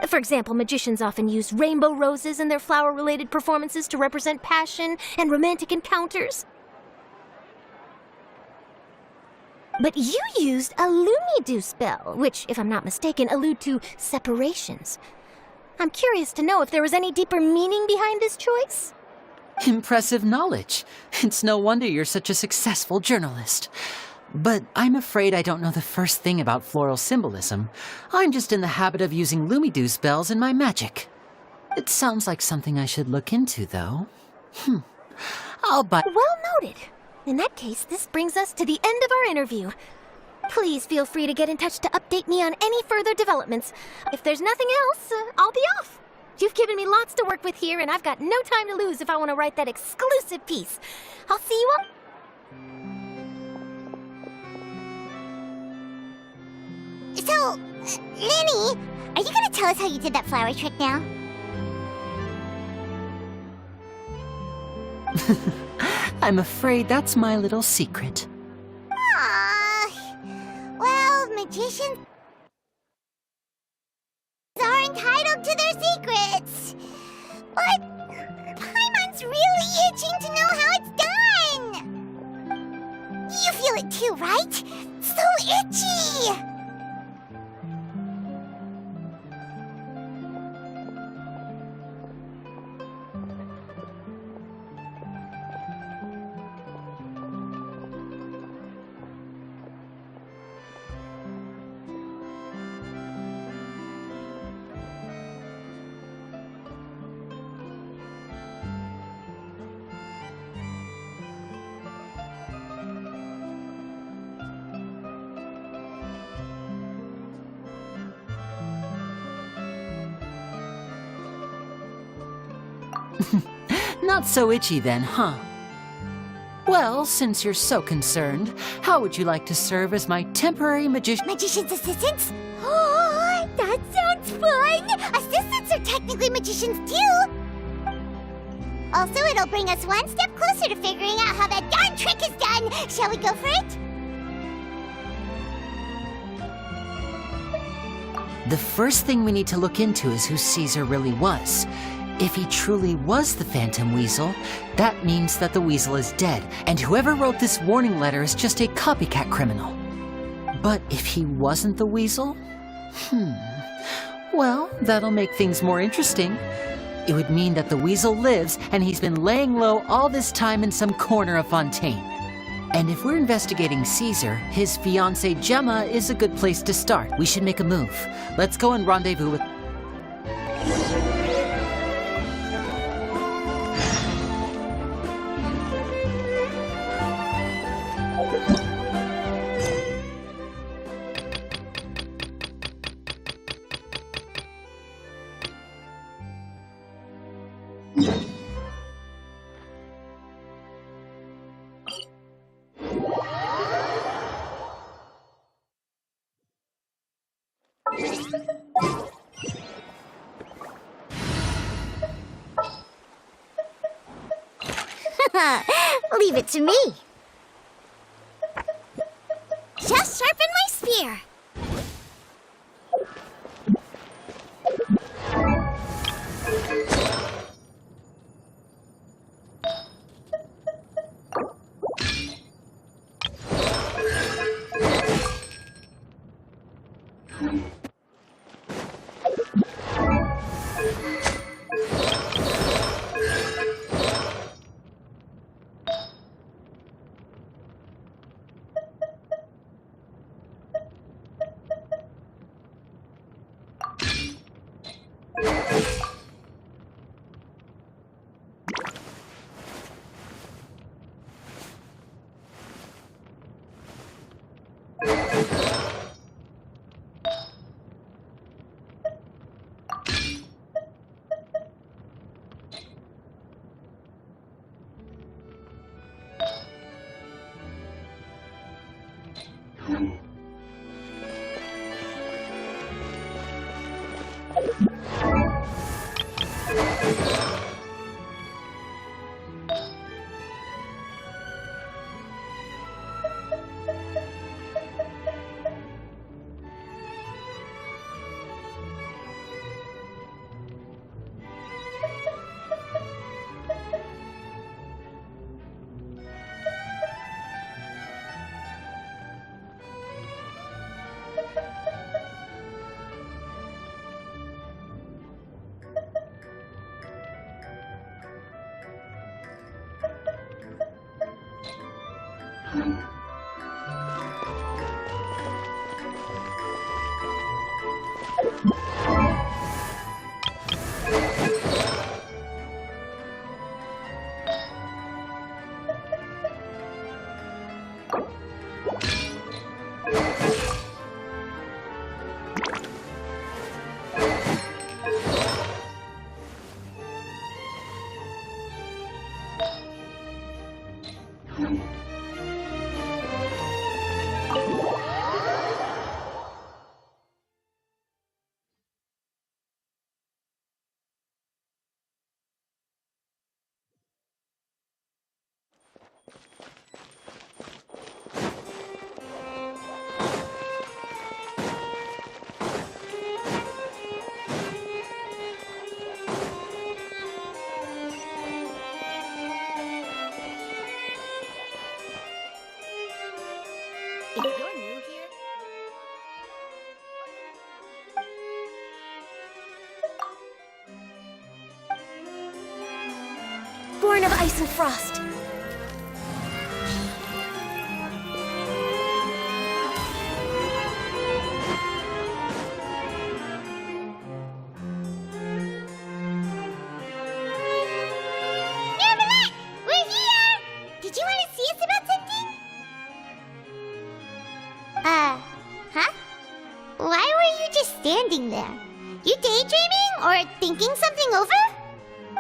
For example, magicians often use rainbow roses in their flower-related performances to represent passion and romantic encounters. But you used a Lumidu spell, which, if I'm not mistaken, allude to separations. I'm curious to know if there was any deeper meaning behind this choice? Impressive knowledge. It's no wonder you're such a successful journalist. But I'm afraid I don't know the first thing about floral symbolism. I'm just in the habit of using Lumidu spells in my magic. It sounds like something I should look into, though. Well noted. In that case, this brings us to the end of our interview. Please feel free to get in touch to update me on any further developments. If there's nothing else, I'll be off. You've given me lots to work with here, and I've got no time to lose if I want to write that exclusive piece. I'll see you all. So, Lenny, are you gonna tell us how you did that flower trick now? I'm afraid that's my little secret. Well, magicians are entitled to their secrets. But Paimon's really itching to know how it's done. You feel it too, right? So itchy! Not so itchy then, huh? Well, since you're so concerned, how would you like to serve as my temporary Magician's assistants? Oh, that sounds fun! Assistants are technically magicians too! Also, it'll bring us one step closer to figuring out how that darn trick is done! Shall we go for it? The first thing we need to look into is who Caesar really was. If he truly was the Phantom Weasel, that means that the weasel is dead, and whoever wrote this warning letter is just a copycat criminal. But if he wasn't the weasel? Well, that'll make things more interesting. It would mean that the weasel lives, and he's been laying low all this time in some corner of Fontaine. And if we're investigating Caesar, his fiancée Gemma is a good place to start. We should make a move. Let's go and rendezvous with... Leave it to me. Just sharpen my spear. If you're new here, born of ice and frost. Marmalade! We're here! Did you want to see us about something? Huh? Why were you just standing there? You daydreaming or thinking something over?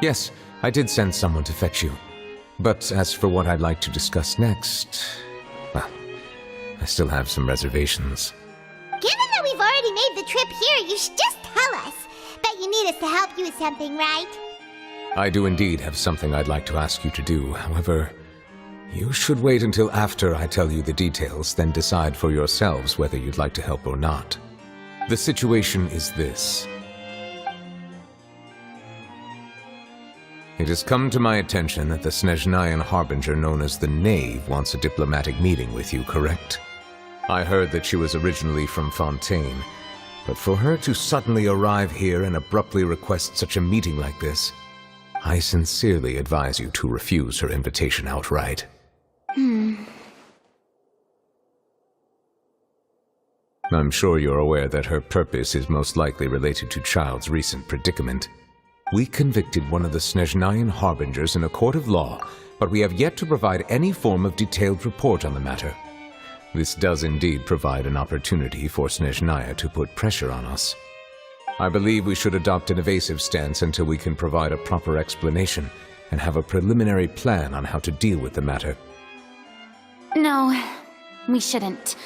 Yes, I did send someone to fetch you. But as for what I'd like to discuss next, well, I still have some reservations. Given that we've already made the trip here, you should just tell us. Bet you need us to help you with something, right? I do indeed have something I'd like to ask you to do. However, you should wait until after I tell you the details, then decide for yourselves whether you'd like to help or not. The situation is this. It has come to my attention that the Snezhnayan Harbinger known as the Knave wants a diplomatic meeting with you, correct? I heard that she was originally from Fontaine, but for her to suddenly arrive here and abruptly request such a meeting like this, I sincerely advise you to refuse her invitation outright. I'm sure you're aware that her purpose is most likely related to Child's recent predicament. We convicted one of the Snezhnayan Harbingers in a court of law, but we have yet to provide any form of detailed report on the matter. This does indeed provide an opportunity for Snezhnaya to put pressure on us. I believe we should adopt an evasive stance until we can provide a proper explanation and have a preliminary plan on how to deal with the matter. No, we shouldn't.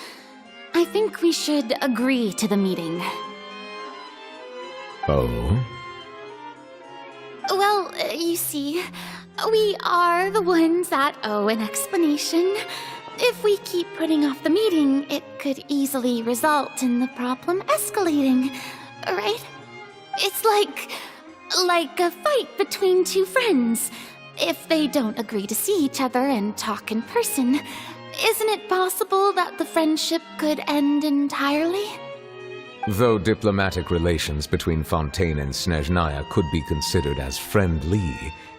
I think we should agree to the meeting. Oh? Well, you see, we are the ones that owe an explanation. If we keep putting off the meeting, it could easily result in the problem escalating, right? It's like a fight between two friends. If they don't agree to see each other and talk in person, isn't it possible that the friendship could end entirely? Though diplomatic relations between Fontaine and Snezhnaya could be considered as friendly,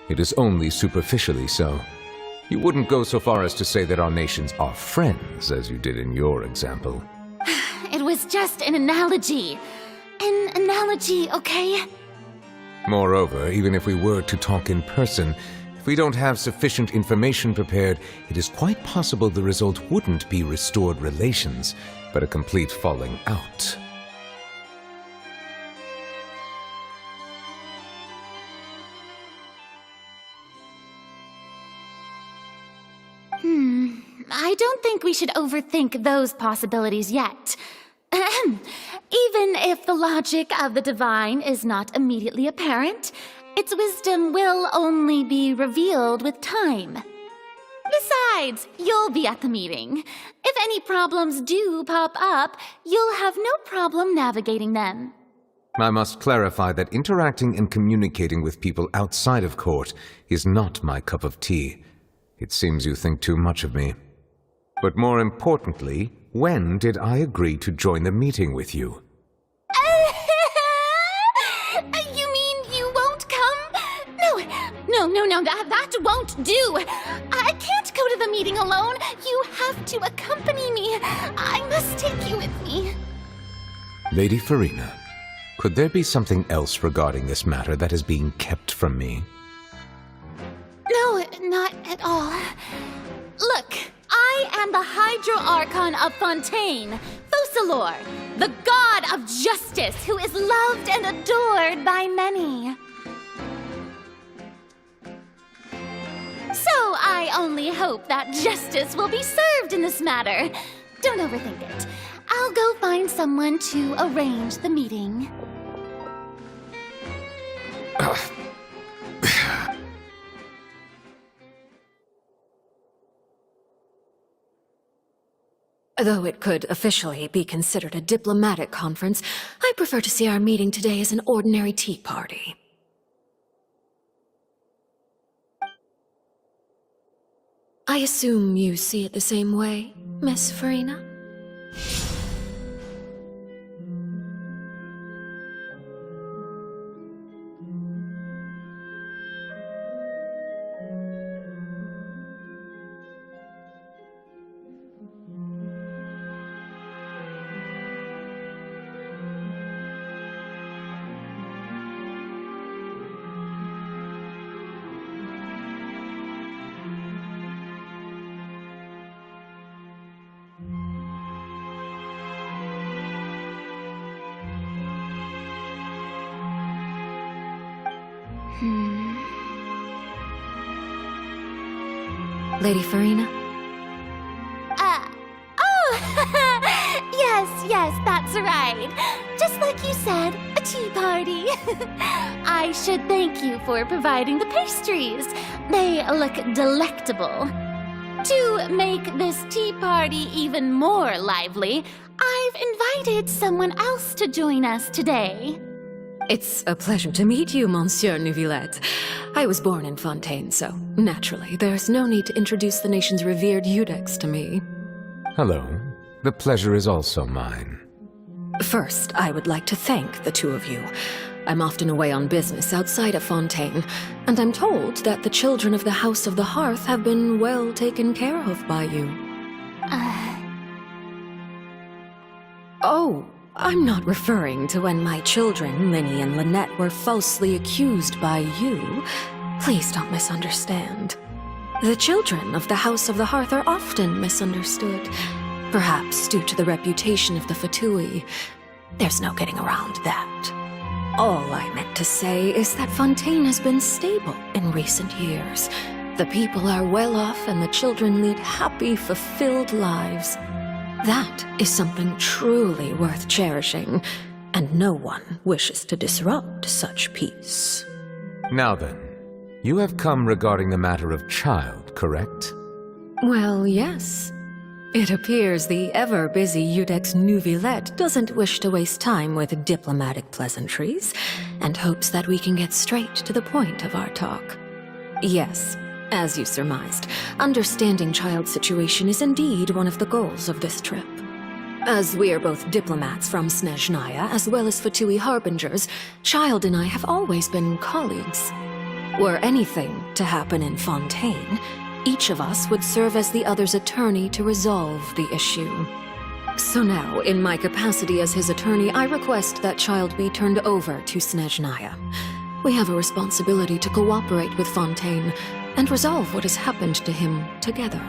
it is only superficially so. You wouldn't go so far as to say that our nations are friends, as you did in your example. It was just an analogy. An analogy, okay? Moreover, even if we were to talk in person, if we don't have sufficient information prepared, it is quite possible the result wouldn't be restored relations, but a complete falling out. I don't think we should overthink those possibilities yet. Even if the logic of the divine is not immediately apparent, its wisdom will only be revealed with time. Besides, you'll be at the meeting. If any problems do pop up, you'll have no problem navigating them. I must clarify that interacting and communicating with people outside of court is not my cup of tea. It seems you think too much of me. But more importantly, when did I agree to join the meeting with you? You mean you won't come? No, that won't do. I can't go to the meeting alone. You have to accompany me. I must take you with me. Lady Farina, could there be something else regarding this matter that is being kept from me? No, not at all. Look, I am the Hydro-Archon of Fontaine, Focalor, the god of justice who is loved and adored by many. So I only hope that justice will be served in this matter. Don't overthink it. I'll go find someone to arrange the meeting. Though it could officially be considered a diplomatic conference, I prefer to see our meeting today as an ordinary tea party. I assume you see it the same way, Miss Farina? Lady Farina? Yes, that's right. Just like you said, a tea party. I should thank you for providing the pastries. They look delectable. To make this tea party even more lively, I've invited someone else to join us today. It's a pleasure to meet you, Monsieur Neuvillette. I was born in Fontaine, so naturally, there's no need to introduce the nation's revered Eudex to me. Hello. The pleasure is also mine. First, I would like to thank the two of you. I'm often away on business outside of Fontaine, and I'm told that the children of the House of the Hearth have been well taken care of by you. Oh, I'm not referring to when my children, Linny and Lynette, were falsely accused by you. Please don't misunderstand. The children of the House of the Hearth are often misunderstood, perhaps due to the reputation of the Fatui. There's no getting around that. All I meant to say is that Fontaine has been stable in recent years. The people are well off and the children lead happy, fulfilled lives. That is something truly worth cherishing, and no one wishes to disrupt such peace. Now then, you have come regarding the matter of child, correct? Well, yes. It appears the ever-busy Eudex Neuvillette doesn't wish to waste time with diplomatic pleasantries, and hopes that we can get straight to the point of our talk. Yes, as you surmised, understanding child's situation is indeed one of the goals of this trip. As we are both diplomats from Snezhnaya, as well as Fatui harbingers, Child and I have always been colleagues. Were anything to happen in Fontaine, each of us would serve as the other's attorney to resolve the issue. So now, in my capacity as his attorney, I request that Child be turned over to Snezhnaya. We have a responsibility to cooperate with Fontaine and resolve what has happened to him together.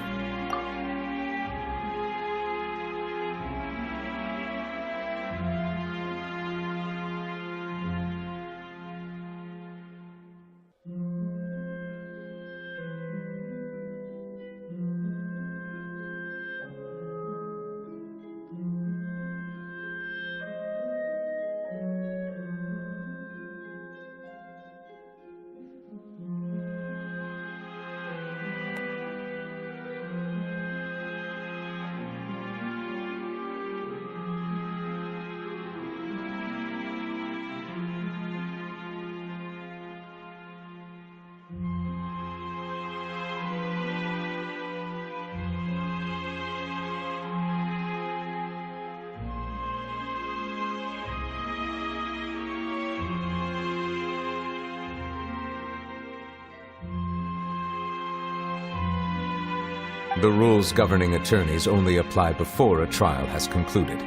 The rules governing attorneys only apply before a trial has concluded.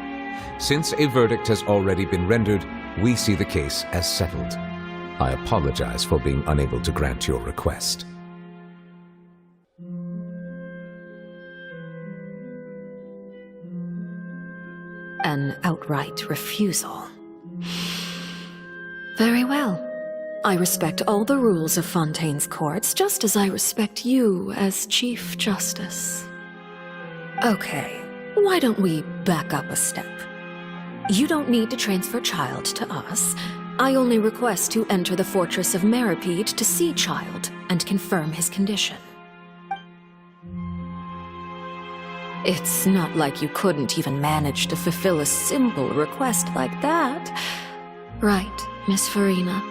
Since a verdict has already been rendered, we see the case as settled. I apologize for being unable to grant your request. An outright refusal. Very well. I respect all the rules of Fontaine's courts, just as I respect you as Chief Justice. Okay, why don't we back up a step? You don't need to transfer Child to us. I only request to enter the Fortress of Meripede to see Child and confirm his condition. It's not like you couldn't even manage to fulfill a simple request like that. Right, Miss Farina?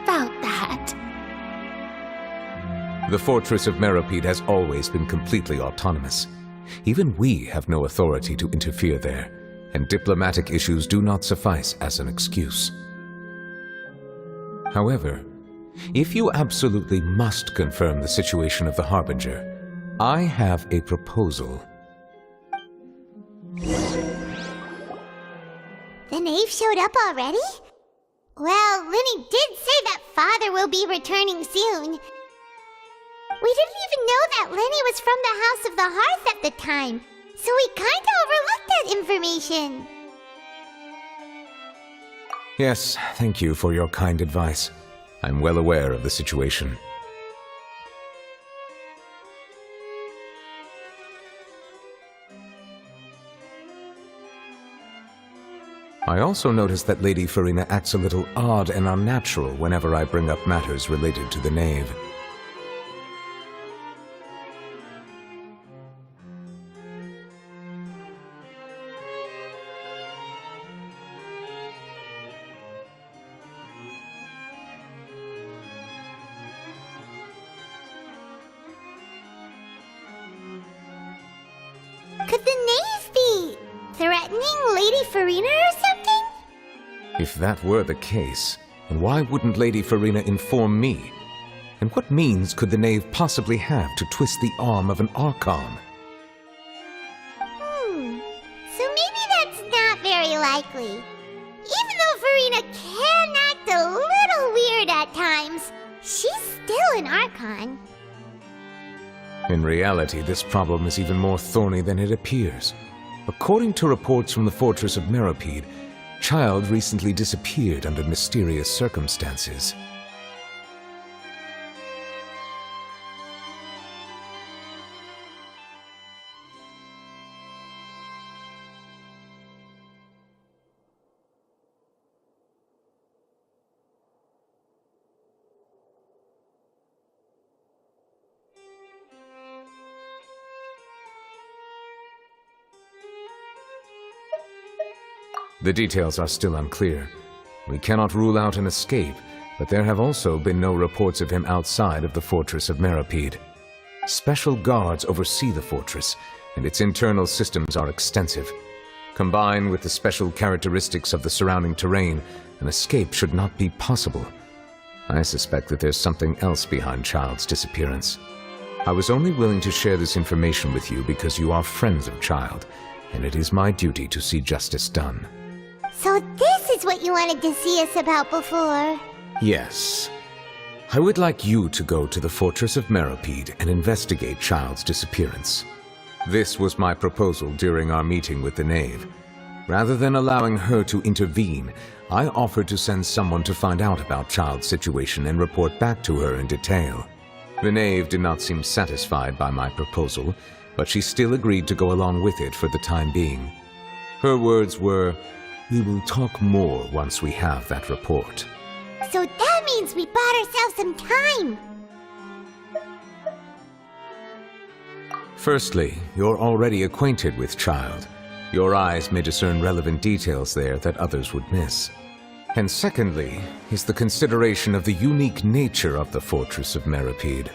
About that. The Fortress of Meripede has always been completely autonomous. Even we have no authority to interfere there, and diplomatic issues do not suffice as an excuse. However, if you absolutely must confirm the situation of the Harbinger, I have a proposal. The knave showed up already? Well, Linny did say that Father will be returning soon. We didn't even know that Lenny was from the House of the Hearth at the time, so we kinda overlooked that information. Yes, thank you for your kind advice. I'm well aware of the situation. I also noticed that Lady Farina acts a little odd and unnatural whenever I bring up matters related to the knave. Could the knave be threatening Lady Farina or something? If that were the case, then why wouldn't Lady Farina inform me? And what means could the knave possibly have to twist the arm of an Archon? So maybe that's not very likely. Even though Farina can act a little weird at times, she's still an Archon. In reality, this problem is even more thorny than it appears. According to reports from the Fortress of Meripede, Child recently disappeared under mysterious circumstances. The details are still unclear. We cannot rule out an escape, but there have also been no reports of him outside of the Fortress of Meripede. Special guards oversee the fortress, and its internal systems are extensive. Combined with the special characteristics of the surrounding terrain, an escape should not be possible. I suspect that there's something else behind Child's disappearance. I was only willing to share this information with you because you are friends of Child, and it is my duty to see justice done. So this is what you wanted to see us about before. Yes. I would like you to go to the Fortress of Meripede and investigate Child's disappearance. This was my proposal during our meeting with the knave. Rather than allowing her to intervene, I offered to send someone to find out about Child's situation and report back to her in detail. The knave did not seem satisfied by my proposal, but she still agreed to go along with it for the time being. Her words were, "We will talk more once we have that report." So that means we bought ourselves some time. Firstly, you're already acquainted with Child. Your eyes may discern relevant details there that others would miss. And secondly, is the consideration of the unique nature of the Fortress of Meripede.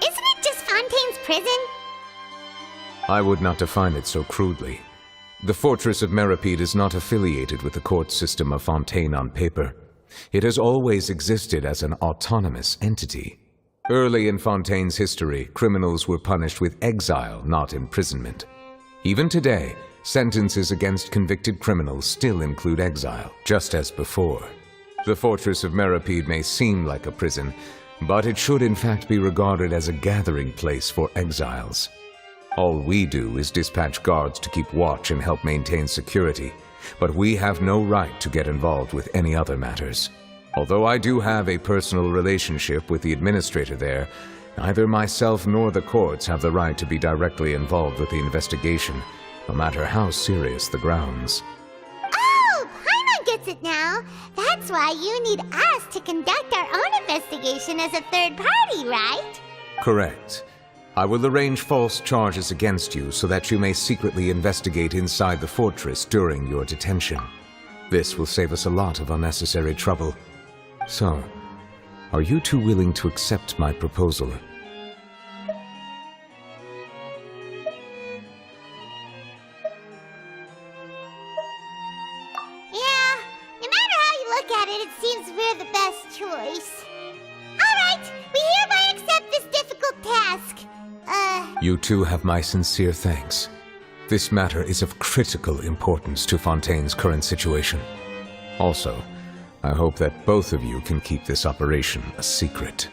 Isn't it just Fontaine's prison? I would not define it so crudely. The Fortress of Meripede is not affiliated with the court system of Fontaine on paper. It has always existed as an autonomous entity. Early in Fontaine's history, criminals were punished with exile, not imprisonment. Even today, sentences against convicted criminals still include exile, just as before. The Fortress of Meripede may seem like a prison, but it should in fact be regarded as a gathering place for exiles. All we do is dispatch guards to keep watch and help maintain security, but we have no right to get involved with any other matters. Although I do have a personal relationship with the administrator there, neither myself nor the courts have the right to be directly involved with the investigation, no matter how serious the grounds. Oh, Paimon gets it now. That's why you need us to conduct our own investigation as a third party, right? Correct. I will arrange false charges against you so that you may secretly investigate inside the fortress during your detention. This will save us a lot of unnecessary trouble. So, are you two willing to accept my proposal? Yeah, no matter how you look at it, it seems we're the best choice. Alright, we hereby accept this difficult task. You two have my sincere thanks. This matter is of critical importance to Fontaine's current situation. Also, I hope that both of you can keep this operation a secret.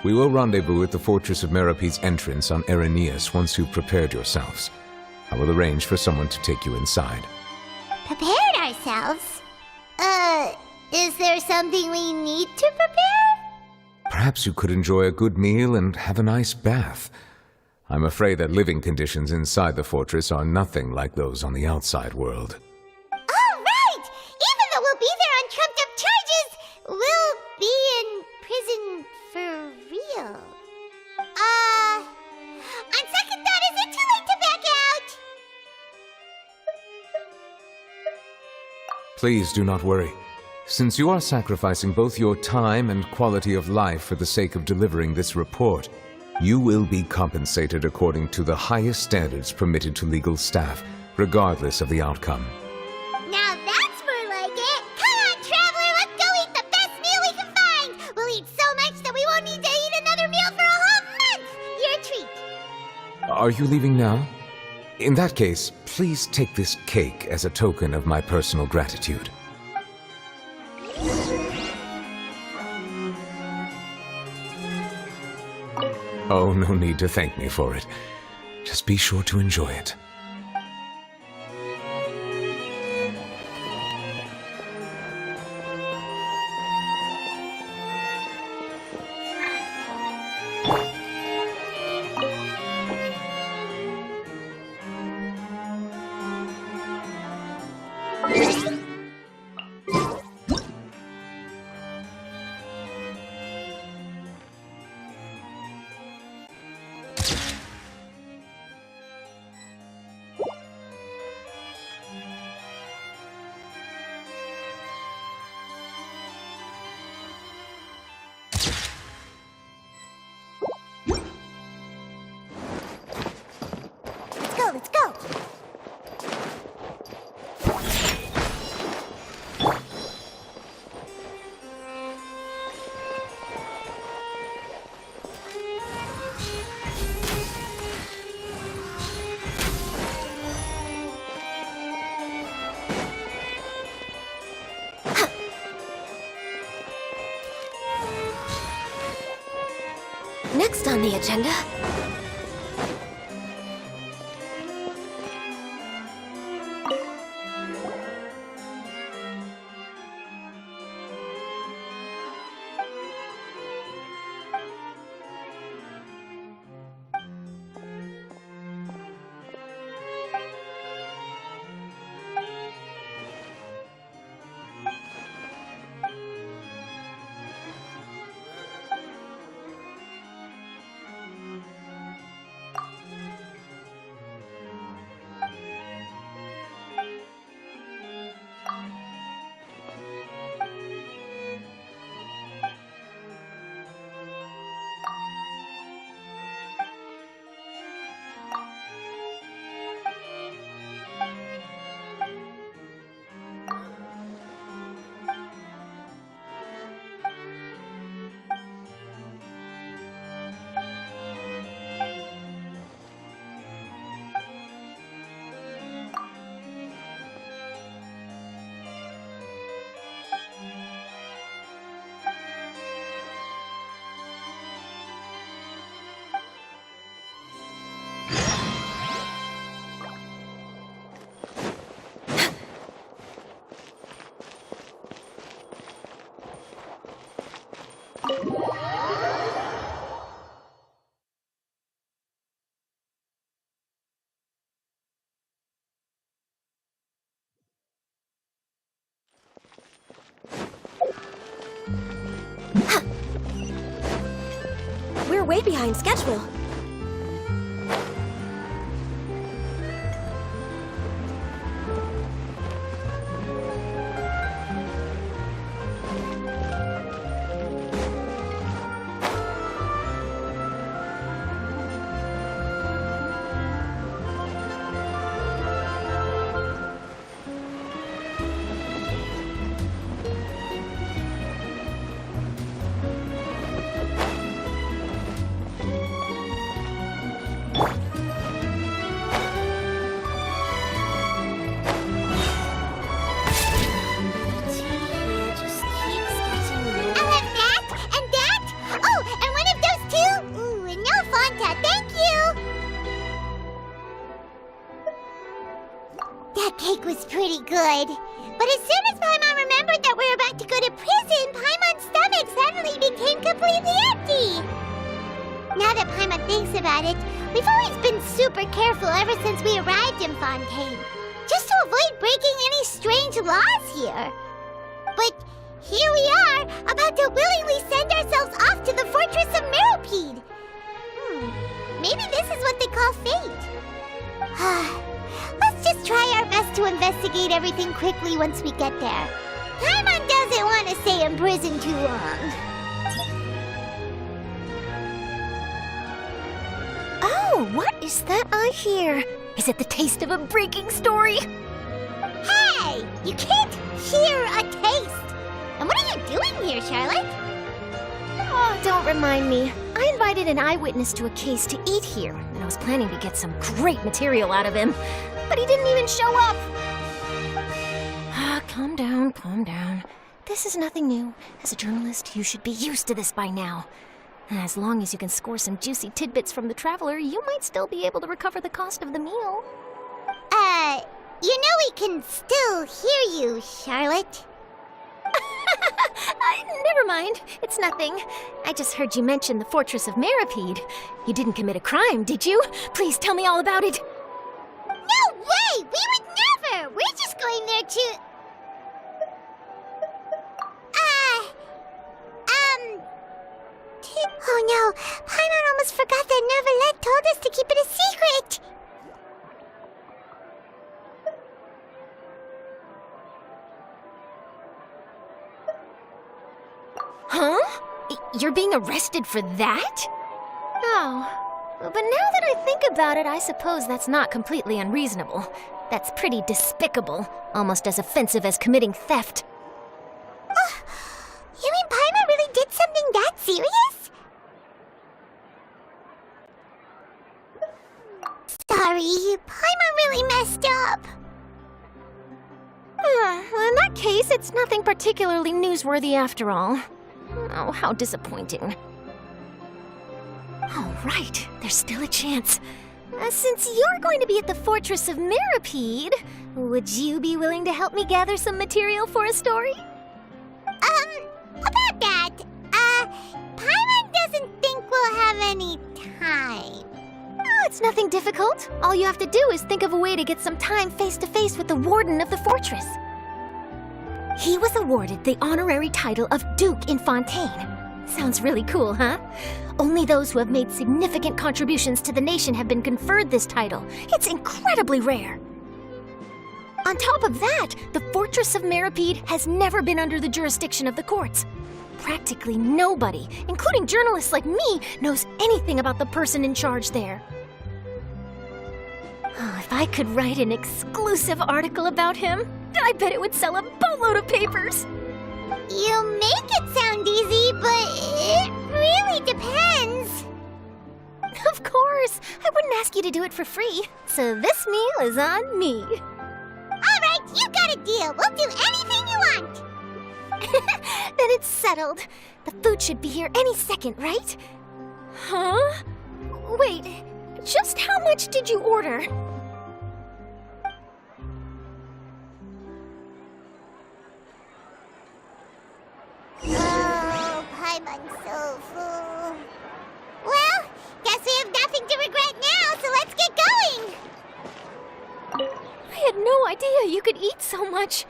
We will rendezvous at the Fortress of Meripede's entrance on Irenaeus once you've prepared yourselves. I will arrange for someone to take you inside. Prepared ourselves? Is there something we need to prepare? Perhaps you could enjoy a good meal and have a nice bath. I'm afraid that living conditions inside the fortress are nothing like those on the outside world. Oh, right! Even though we'll be there on trumped-up charges, we'll be in prison for real. On second thought, is it too late to back out? Please do not worry. Since you are sacrificing both your time and quality of life for the sake of delivering this report, you will be compensated according to the highest standards permitted to legal staff, regardless of the outcome. Now that's more like it! Come on, Traveler, let's go eat the best meal we can find! We'll eat so much that we won't need to eat another meal for a whole month! Your treat! Are you leaving now? In that case, please take this cake as a token of my personal gratitude. Oh, no need to thank me for it. Just be sure to enjoy it. Let's go! Next on the agenda... We're way behind schedule. Pretty good. But as soon as Paimon remembered that we were about to go to prison, Paimon's stomach suddenly became completely empty. Now that Paimon thinks about it, we've always been super careful ever since we arrived in Fontaine, just to avoid breaking any strange laws here. But here we are, about to willingly send ourselves off to the fortress of Meropide. Maybe this is what they call fate. Let's just try our best to investigate everything quickly once we get there. Paimon doesn't want to stay in prison too long. Oh, what is that I hear? Is it the taste of a breaking story? Hey! You can't hear a taste! And what are you doing here, Charlotte? Oh, don't remind me. I invited an eyewitness to a case to eat here, and I was planning to get some great material out of him. But he didn't even show up! Calm down, calm down. This is nothing new. As a journalist, you should be used to this by now. And as long as you can score some juicy tidbits from the traveler, you might still be able to recover the cost of the meal. You know we can still hear you, Charlotte. Never mind. It's nothing. I just heard you mention the Fortress of Meropide. You didn't commit a crime, did you? Please tell me all about it. No way! We would never! We're just going there to... Oh no, Paimon almost forgot that Neuvillette told us to keep it a secret! Huh? You're being arrested for that? Oh, but now that I think about it, I suppose that's not completely unreasonable. That's pretty despicable, almost as offensive as committing theft. You mean Paimon really did something that serious? Sorry, Paimon really messed up. Well, in that case, it's nothing particularly newsworthy after all. Oh, how disappointing. All right, there's still a chance. Since you're going to be at the Fortress of Meropide, would you be willing to help me gather some material for a story? About that, Paimon doesn't think we'll have any time. Oh, it's nothing difficult. All you have to do is think of a way to get some time face-to-face with the warden of the fortress. He was awarded the honorary title of Duke in Fontaine. Sounds really cool, huh? Only those who have made significant contributions to the nation have been conferred this title. It's incredibly rare. On top of that, the Fortress of Meropide has never been under the jurisdiction of the courts. Practically nobody, including journalists like me, knows anything about the person in charge there. Oh, if I could write an exclusive article about him, I bet it would sell a boatload of papers. You make it sound easy, but it really depends. Of course, I wouldn't ask you to do it for free, so this meal is on me. All right, you got a deal. We'll do anything you want. Then it's settled. The food should be here any second, right? Huh? Wait, just how much did you order? Oh, Paimon's you could eat so much.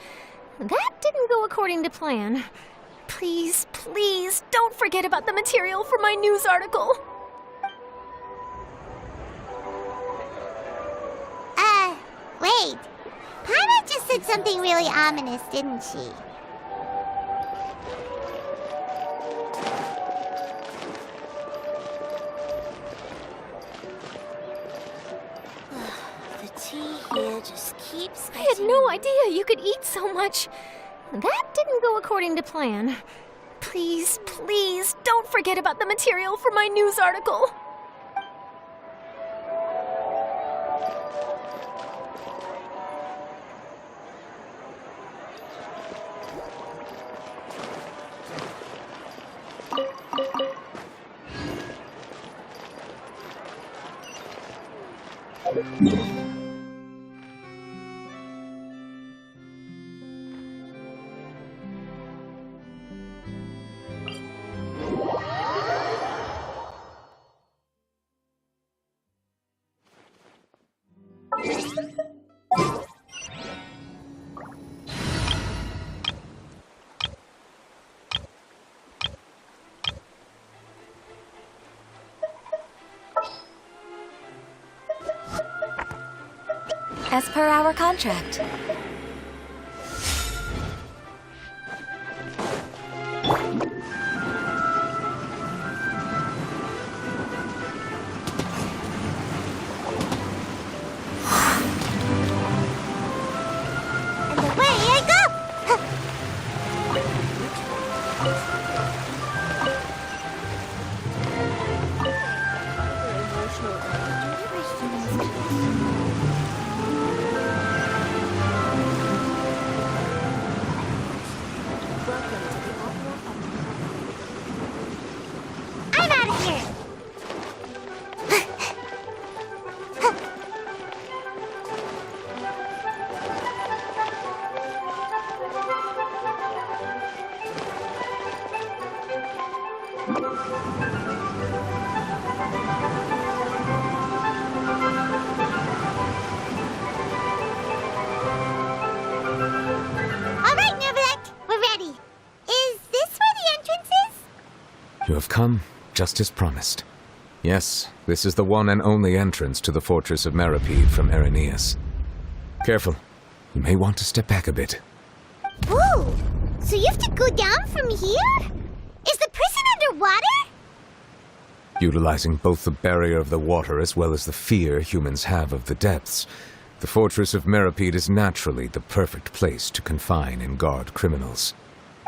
That didn't go according to plan. Please, please, don't forget about the material for my news article. Wait. Paimon just said something really ominous, didn't she? The tea here just keeps... I had no idea you could eat so much. That didn't go according to plan. Please, please, don't forget about the material for my news article. As per our contract. You have come, just as promised. Yes, this is the one and only entrance to the fortress of Meripede from Araneus. Careful. You may want to step back a bit. Whoa! So you have to go down from here? Is the prison underwater? Utilizing both the barrier of the water as well as the fear humans have of the depths, the fortress of Meripede is naturally the perfect place to confine and guard criminals.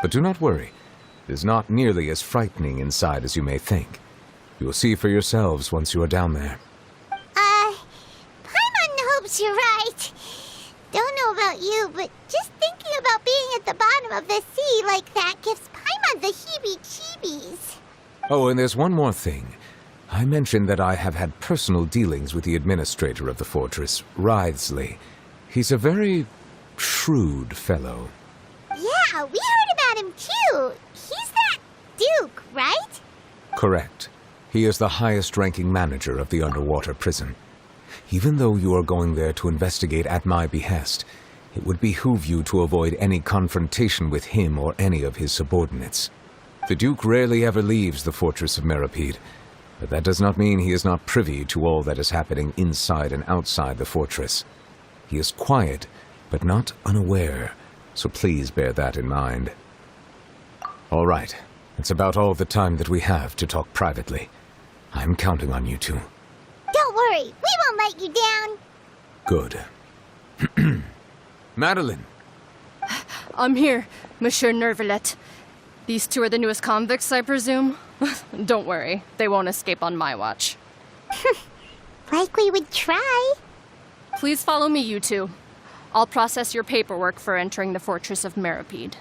But do not worry. It is not nearly as frightening inside as you may think. You will see for yourselves once you are down there. Paimon hopes you're right. Don't know about you, but just thinking about being at the bottom of the sea like that gives Paimon the heebie-jeebies. Oh, and there's one more thing. I mentioned that I have had personal dealings with the administrator of the fortress, Writhsley. He's a very shrewd fellow. Yeah, we heard about him too. He's that Duke, right? Correct. He is the highest-ranking manager of the underwater prison. Even though you are going there to investigate at my behest, it would behoove you to avoid any confrontation with him or any of his subordinates. The Duke rarely ever leaves the fortress of Meripede, but that does not mean he is not privy to all that is happening inside and outside the fortress. He is quiet, but not unaware, so please bear that in mind. All right, it's about all the time that we have to talk privately. I'm counting on you two. Don't worry, we won't let you down. Good. Madeline! I'm here, Monsieur Nervalet. These two are the newest convicts, I presume? Don't worry, they won't escape on my watch. Like we would try. Please follow me, you two. I'll process your paperwork for entering the Fortress of Meripede.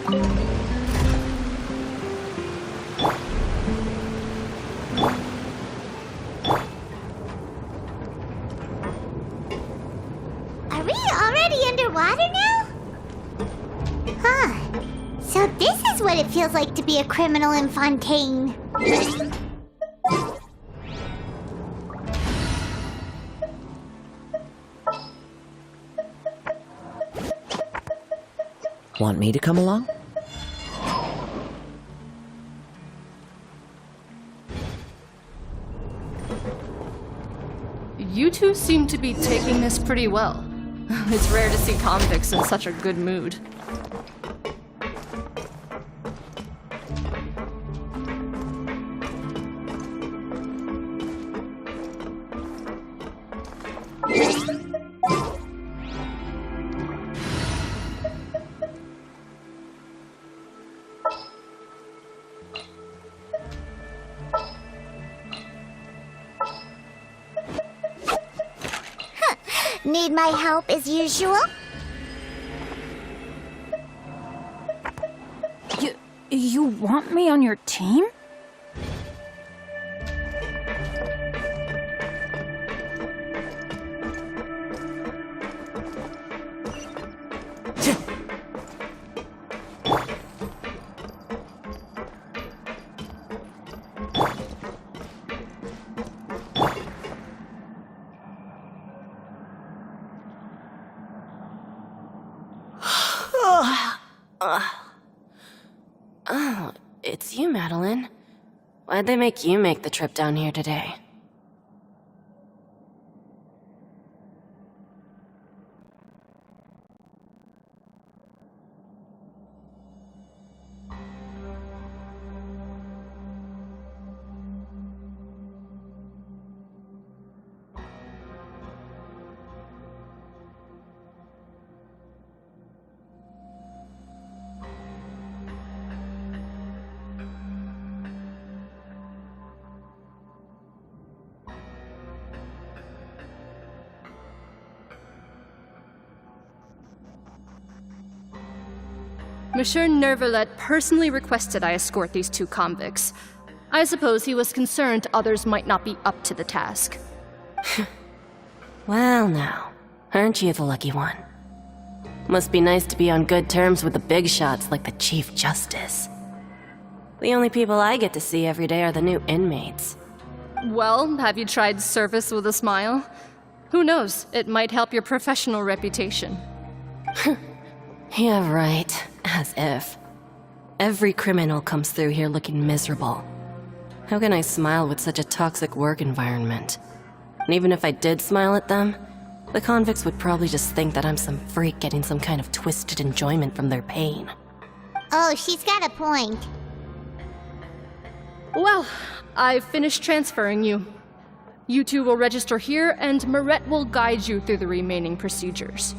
Are we already underwater now? Huh. So this is what it feels like to be a criminal in Fontaine. Want me to come along? You two seem to be taking this pretty well. It's rare to see convicts in such a good mood. Need my help as usual? You want me on your team? Oh, it's you, Madeline. Why'd they make you make the trip down here today? Monsieur Nervalet personally requested I escort these two convicts. I suppose he was concerned others might not be up to the task. Well now, aren't you the lucky one? Must be nice to be on good terms with the big shots like the Chief Justice. The only people I get to see every day are the new inmates. Well, have you tried service with a smile? Who knows, it might help your professional reputation. Yeah, right. As if. Every criminal comes through here looking miserable. How can I smile with such a toxic work environment? And even if I did smile at them, the convicts would probably just think that I'm some freak getting some kind of twisted enjoyment from their pain. Oh, she's got a point. Well, I've finished transferring you. You two will register here, and Marette will guide you through the remaining procedures.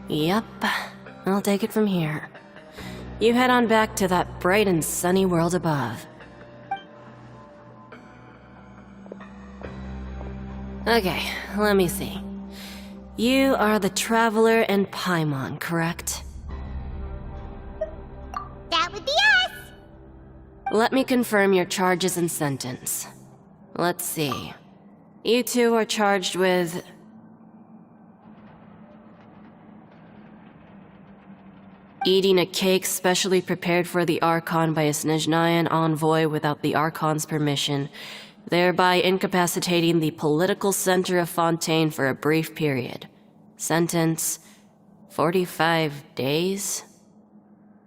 Yep, I'll take it from here. You head on back to that bright and sunny world above. Okay, let me see. You are the Traveler and Paimon, correct? That would be us! Let me confirm your charges and sentence. Let's see. You two are charged with... eating a cake specially prepared for the Archon by a Snezhnayan envoy without the Archon's permission, thereby incapacitating the political center of Fontaine for a brief period. Sentence: 45 days?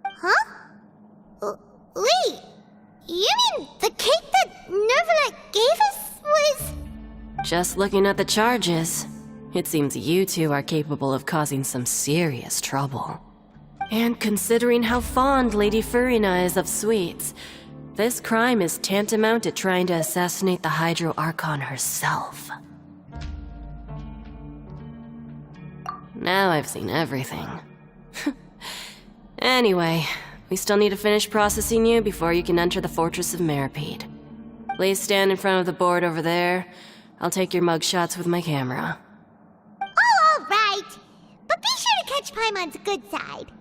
Huh? Wait, you mean the cake that Nervalet gave us was... Just looking at the charges, it seems you two are capable of causing some serious trouble. And considering how fond Lady Furina is of sweets, this crime is tantamount to trying to assassinate the Hydro Archon herself. Now I've seen everything. Anyway, we still need to finish processing you before you can enter the Fortress of Meripede. Please stand in front of the board over there. I'll take your mugshots with my camera. Oh, all right. But be sure to catch Paimon's good side.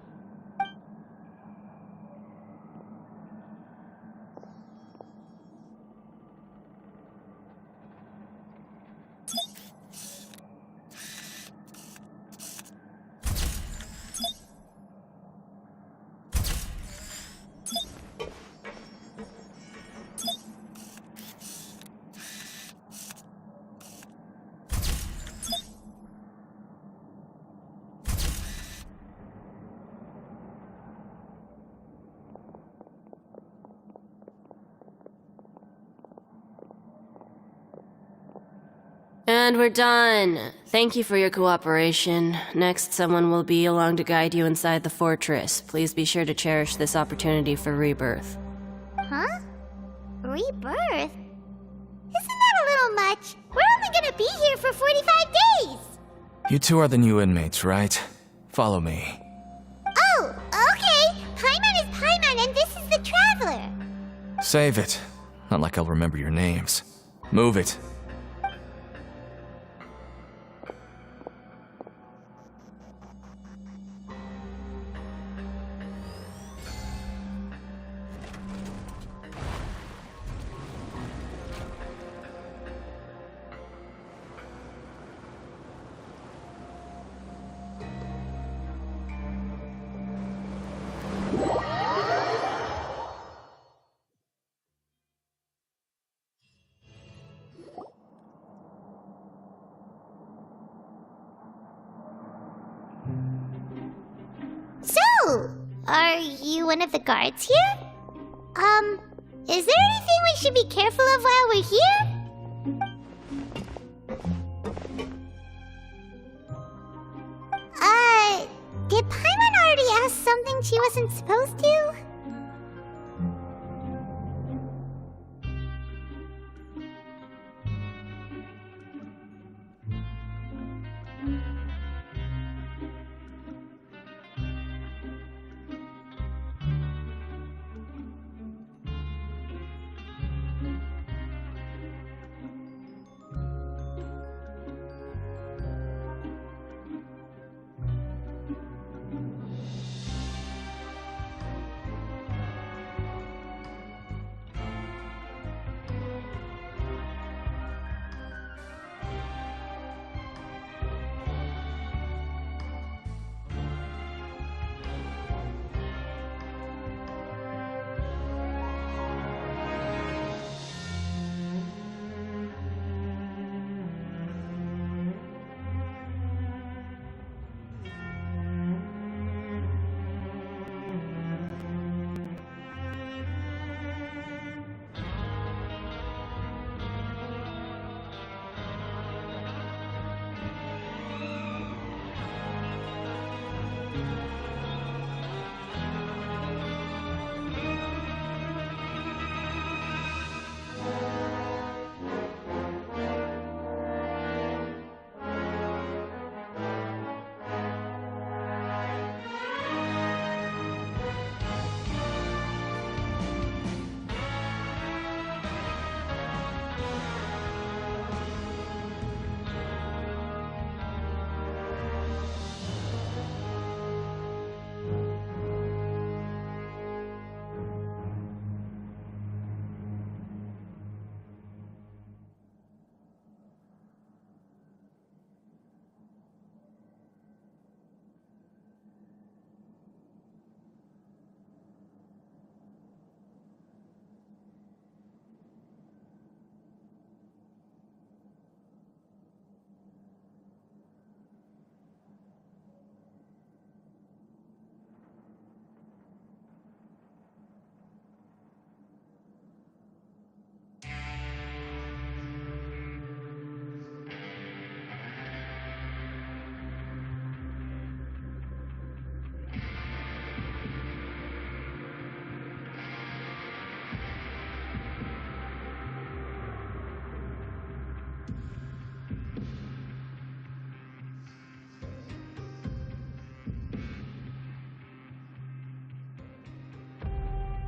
And we're done. Thank you for your cooperation. Next, someone will be along to guide you inside the fortress. Please be sure to cherish this opportunity for rebirth. Huh? Rebirth? Isn't that a little much? We're only gonna be here for 45 days! You two are the new inmates, right? Follow me. Oh, okay! Paimon is Paimon and this is the Traveler! Save it. Not like I'll remember your names. Move it. So, are you one of the guards here? Is there anything we should be careful of while we're here? Did Paimon already ask something she wasn't supposed to?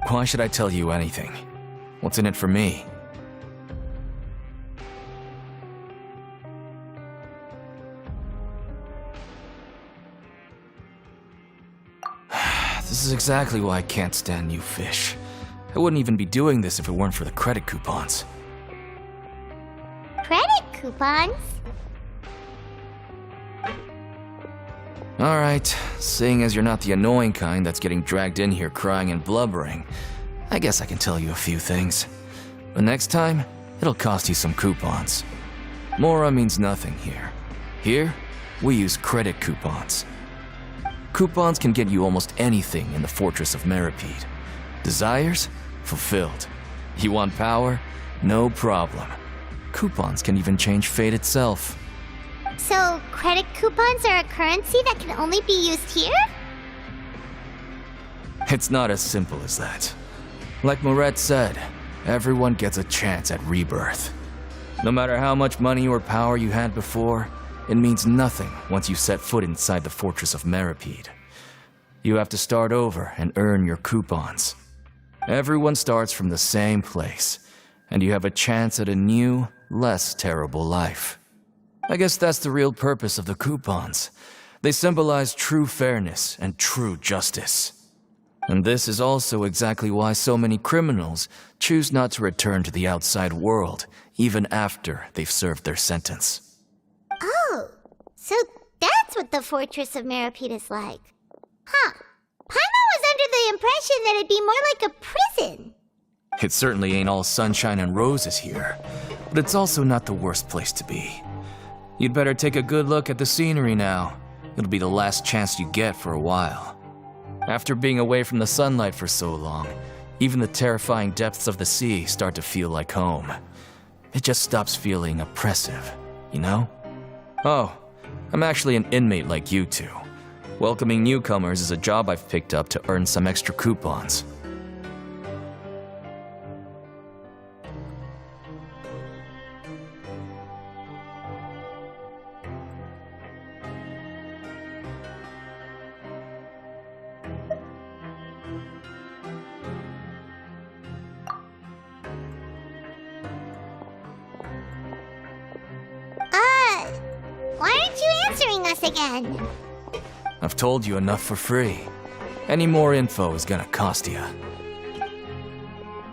Why should I tell you anything? What's in it for me? This is exactly why I can't stand you fish. I wouldn't even be doing this if it weren't for the credit coupons. Credit coupons? Alright, seeing as you're not the annoying kind that's getting dragged in here crying and blubbering, I guess I can tell you a few things. But next time, it'll cost you some coupons. Mora means nothing here. Here, we use credit coupons. Coupons can get you almost anything in the Fortress of Meripede. Desires? Fulfilled. You want power? No problem. Coupons can even change fate itself. So, credit coupons are a currency that can only be used here? It's not as simple as that. Like Moret said, everyone gets a chance at rebirth. No matter how much money or power you had before, it means nothing once you set foot inside the fortress of Meripede. You have to start over and earn your coupons. Everyone starts from the same place, and you have a chance at a new, less terrible life. I guess that's the real purpose of the coupons. They symbolize true fairness and true justice. And this is also exactly why so many criminals choose not to return to the outside world, even after they've served their sentence. Oh, so that's what the Fortress of Meripede is like. Huh. Paimon was under the impression that it'd be more like a prison. It certainly ain't all sunshine and roses here, but it's also not the worst place to be. You'd better take a good look at the scenery now. It'll be the last chance you get for a while. After being away from the sunlight for so long, even the terrifying depths of the sea start to feel like home. It just stops feeling oppressive, you know? Oh, I'm actually an inmate like you two. Welcoming newcomers is a job I've picked up to earn some extra coupons. Why aren't you answering us again? I've told you enough for free. Any more info is gonna cost you.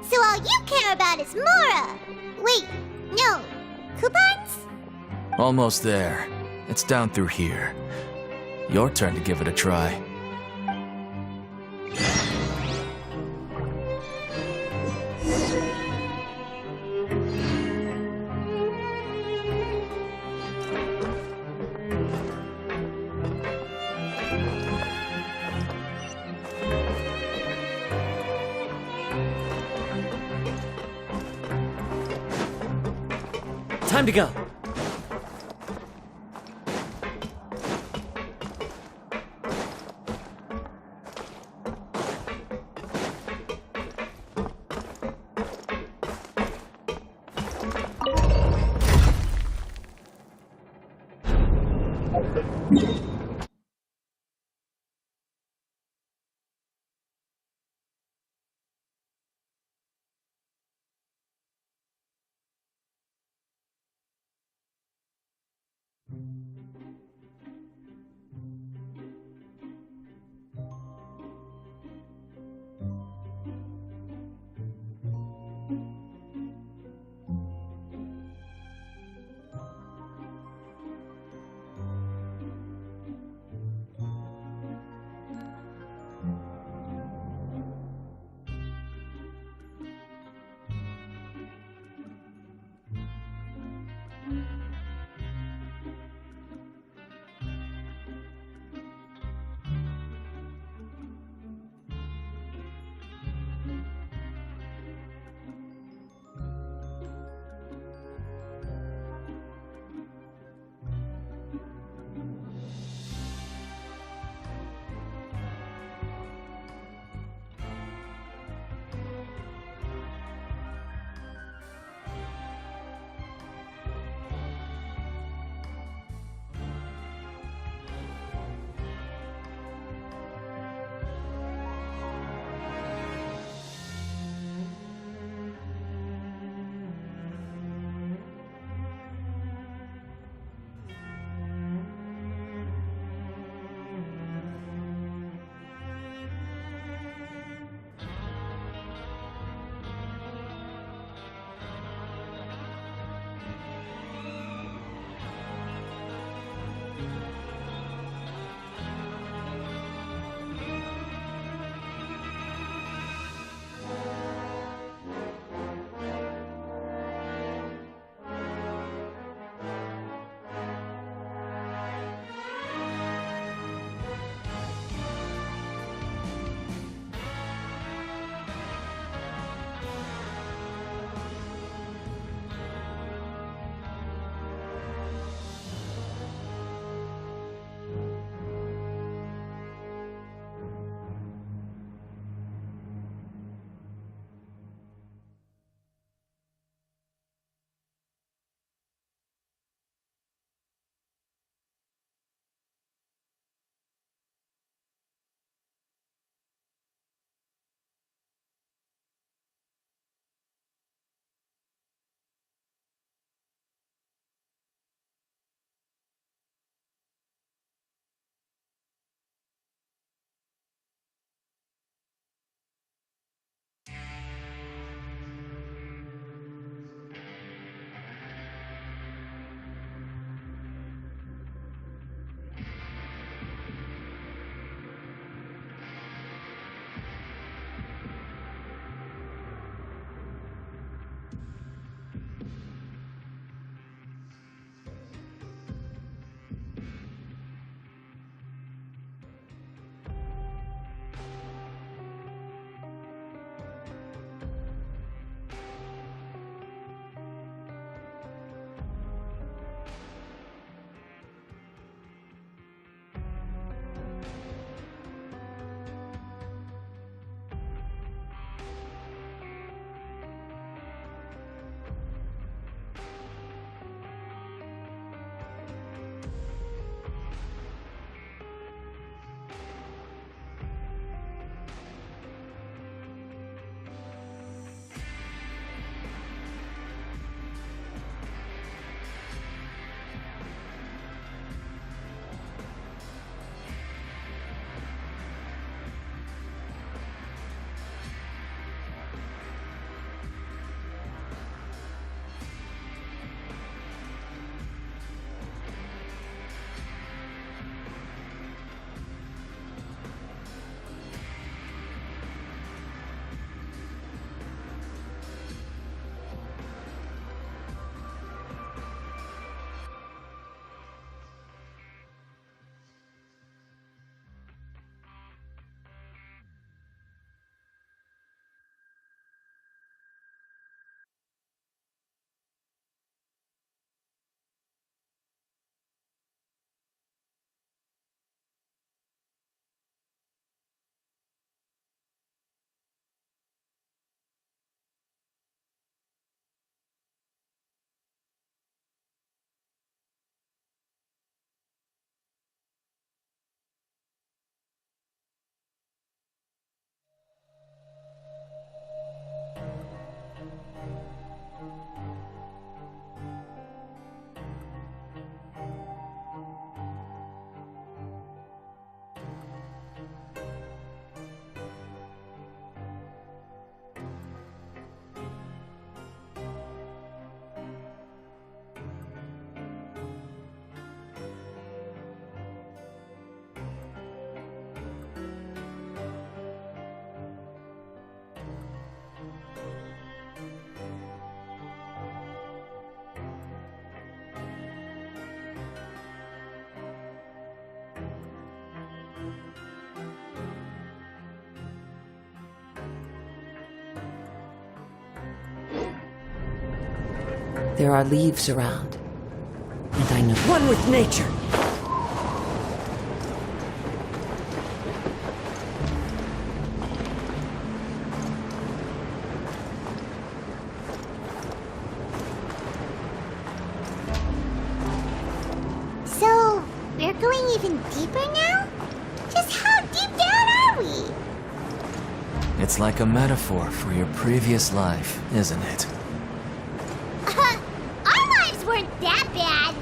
So all you care about is Mora! Wait, no, coupons? Almost there. It's down through here. Your turn to give it a try. Time to go. There are leaves around. And I know. One with nature! So, we're going even deeper now? Just how deep down are we? It's like a metaphor for your previous life, isn't it? Our lives weren't that bad.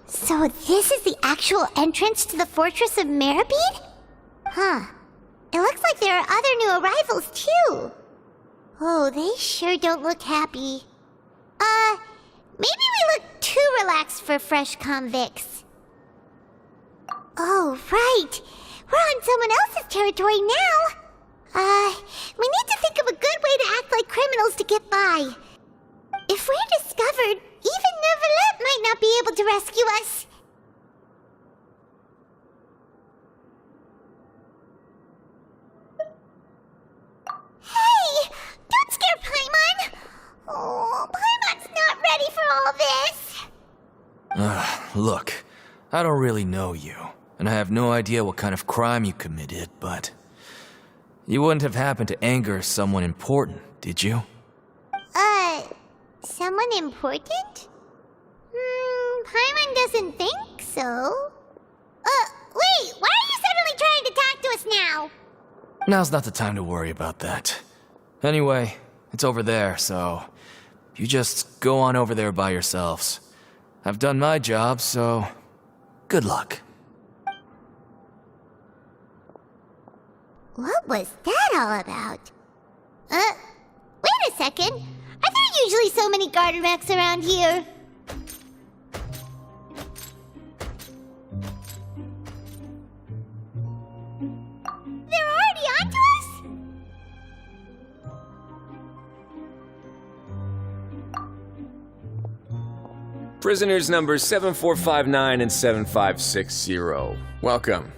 So this is the actual entrance to the Fortress of Meribed? Huh. It looks like there are other new arrivals, too. Oh, they sure don't look happy. Maybe we look too relaxed for fresh convicts. Oh, right. We're on someone else's territory now. We need to think of a good way to act like criminals to get by. If we're discovered, even Neuvillette might not be able to rescue us. Hey! Don't scare Paimon! Oh, Paimon's not ready for all this! Look, I don't really know you, and I have no idea what kind of crime you committed, but... You wouldn't have happened to anger someone important, did you? Someone important? Paimon doesn't think so. Wait, why are you suddenly trying to talk to us now? Now's not the time to worry about that. Anyway, it's over there, so... You just go on over there by yourselves. I've done my job, so... Good luck. What was that all about? Wait a second. Are there usually so many Gardermechs around here? They're already onto us? Prisoners numbers 7459 and 7560. Welcome.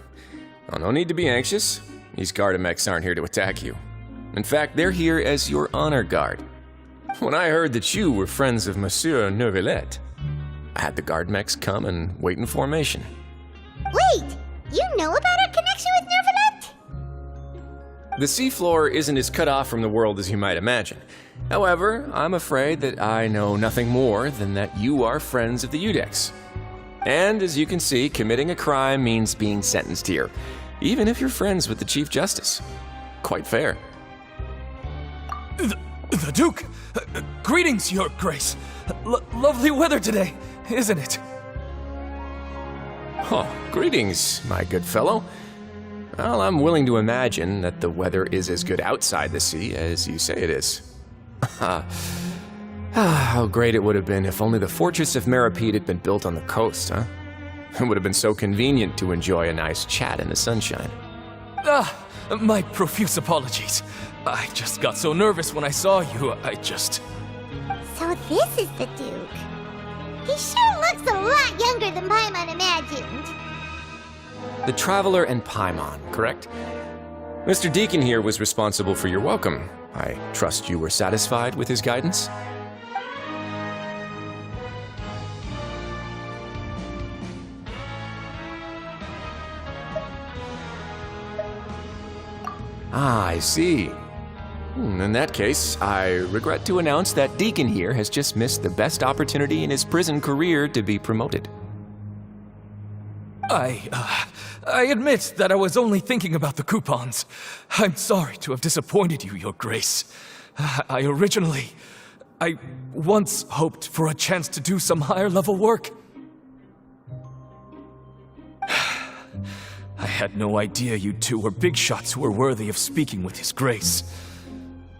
Oh, no need to be anxious. These Gardermechs aren't here to attack you. In fact, they're here as your honor guard. When I heard that you were friends of Monsieur Neuvillette, I had the Gardermechs come and wait in formation. Wait, you know about our connection with Neuvillette? The seafloor isn't as cut off from the world as you might imagine. However, I'm afraid that I know nothing more than that you are friends of the Iudex. And as you can see, committing a crime means being sentenced here, even if you're friends with the Chief Justice. Quite fair. The Duke! Greetings, Your Grace! Lovely weather today, isn't it? Oh, greetings, my good fellow. Well, I'm willing to imagine that the weather is as good outside the sea as you say it is. How great it would have been if only the Fortress of Meribed had been built on the coast, huh? It would have been so convenient to enjoy a nice chat in the sunshine. My profuse apologies. I just got so nervous when I saw you, So this is the Duke. He sure looks a lot younger than Paimon imagined. The Traveler and Paimon, correct? Mr. Deacon here was responsible for your welcome. I trust you were satisfied with his guidance? Ah, I see. In that case, I regret to announce that Deacon here has just missed the best opportunity in his prison career to be promoted. I admit that I was only thinking about the coupons. I'm sorry to have disappointed you, Your Grace. I once hoped for a chance to do some higher level work. I had no idea you two were big shots who were worthy of speaking with His Grace.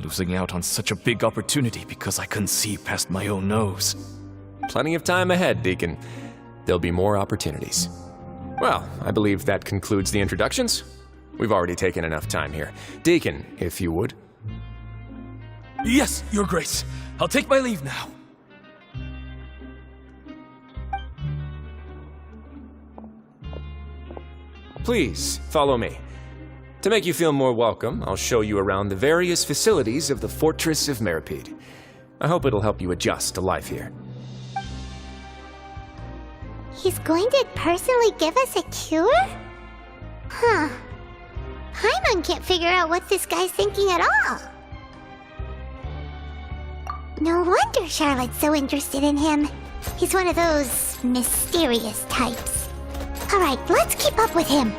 Losing out on such a big opportunity because I couldn't see past my own nose. Plenty of time ahead, Deacon. There'll be more opportunities. Well, I believe that concludes the introductions. We've already taken enough time here. Deacon, if you would. Yes, Your Grace. I'll take my leave now. Please, follow me. To make you feel more welcome, I'll show you around the various facilities of the Fortress of Meripede. I hope it'll help you adjust to life here. He's going to personally give us a cure? Huh. Paimon can't figure out what this guy's thinking at all. No wonder Charlotte's so interested in him. He's one of those mysterious types. Alright, let's keep up with him.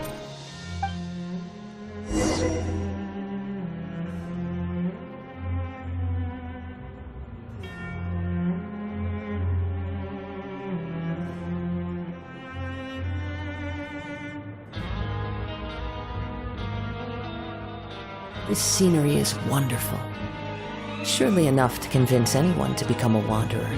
This scenery is wonderful. Surely enough to convince anyone to become a wanderer.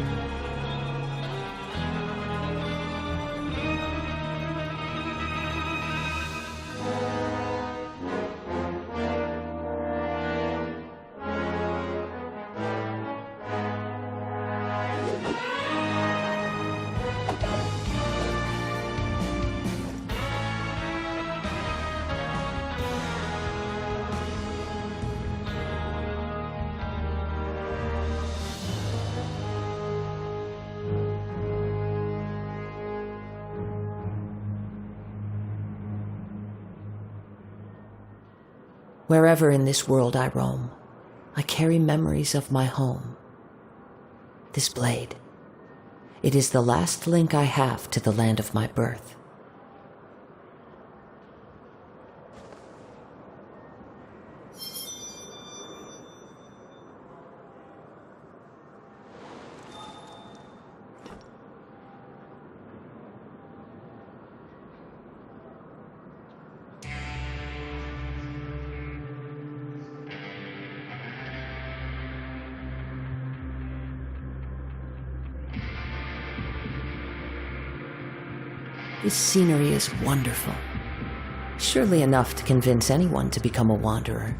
Wherever in this world I roam, I carry memories of my home. This blade, it is the last link I have to the land of my birth. This scenery is wonderful. Surely enough to convince anyone to become a wanderer.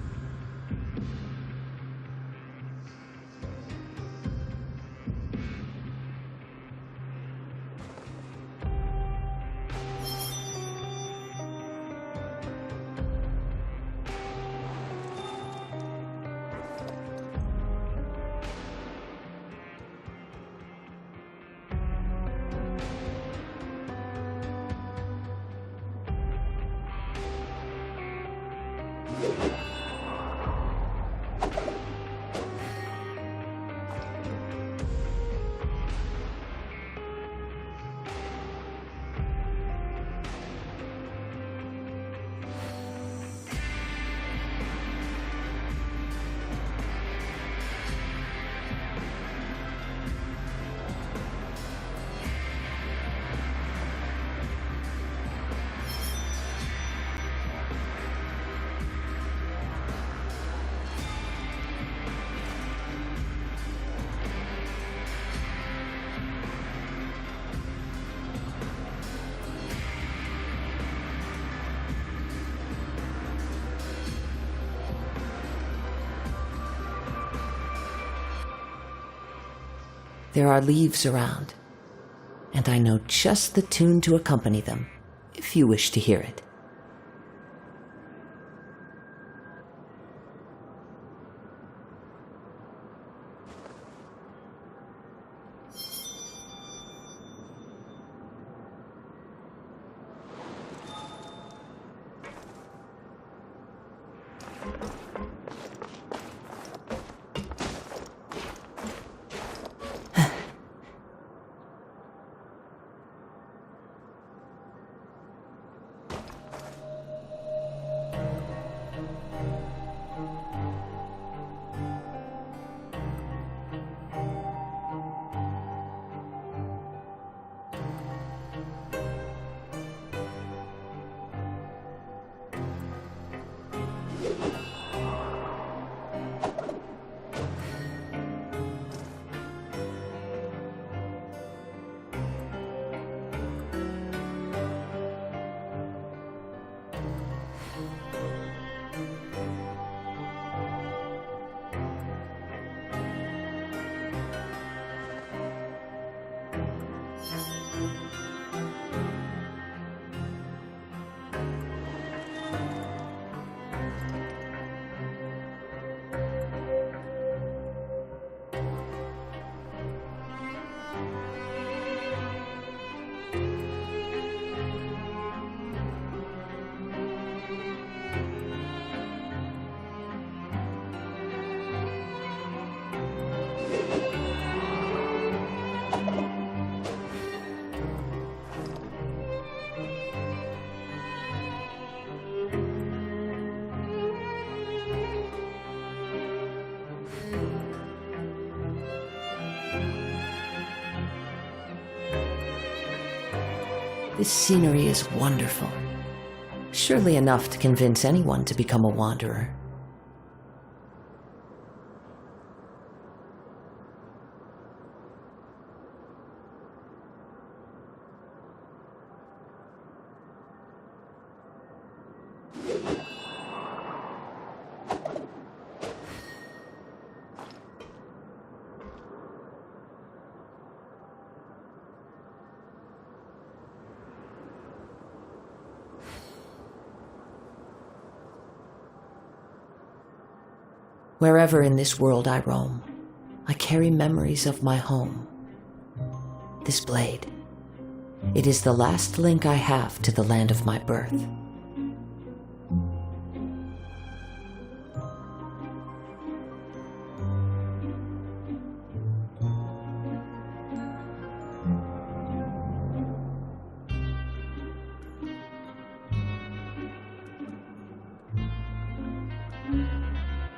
There are leaves around, and I know just the tune to accompany them, if you wish to hear it. This scenery is wonderful. Surely enough to convince anyone to become a wanderer. Wherever in this world I roam, I carry memories of my home. This blade, it is the last link I have to the land of my birth.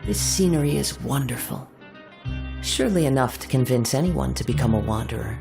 This scenery is wonderful. Surely enough to convince anyone to become a wanderer.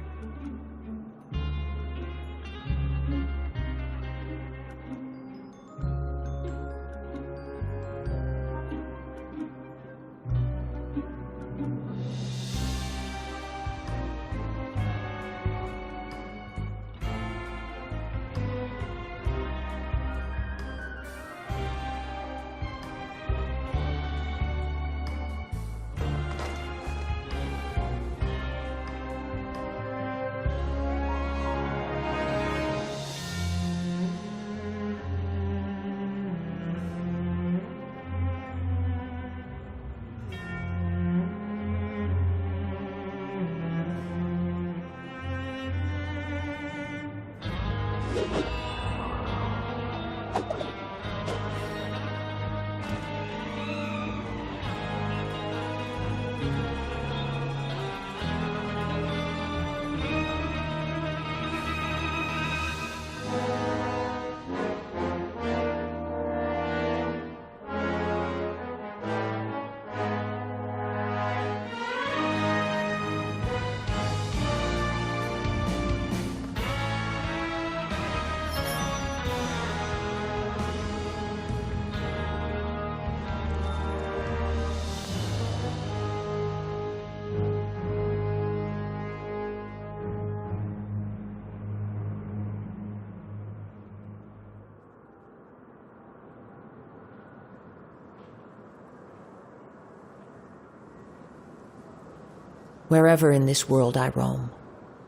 Wherever in this world I roam,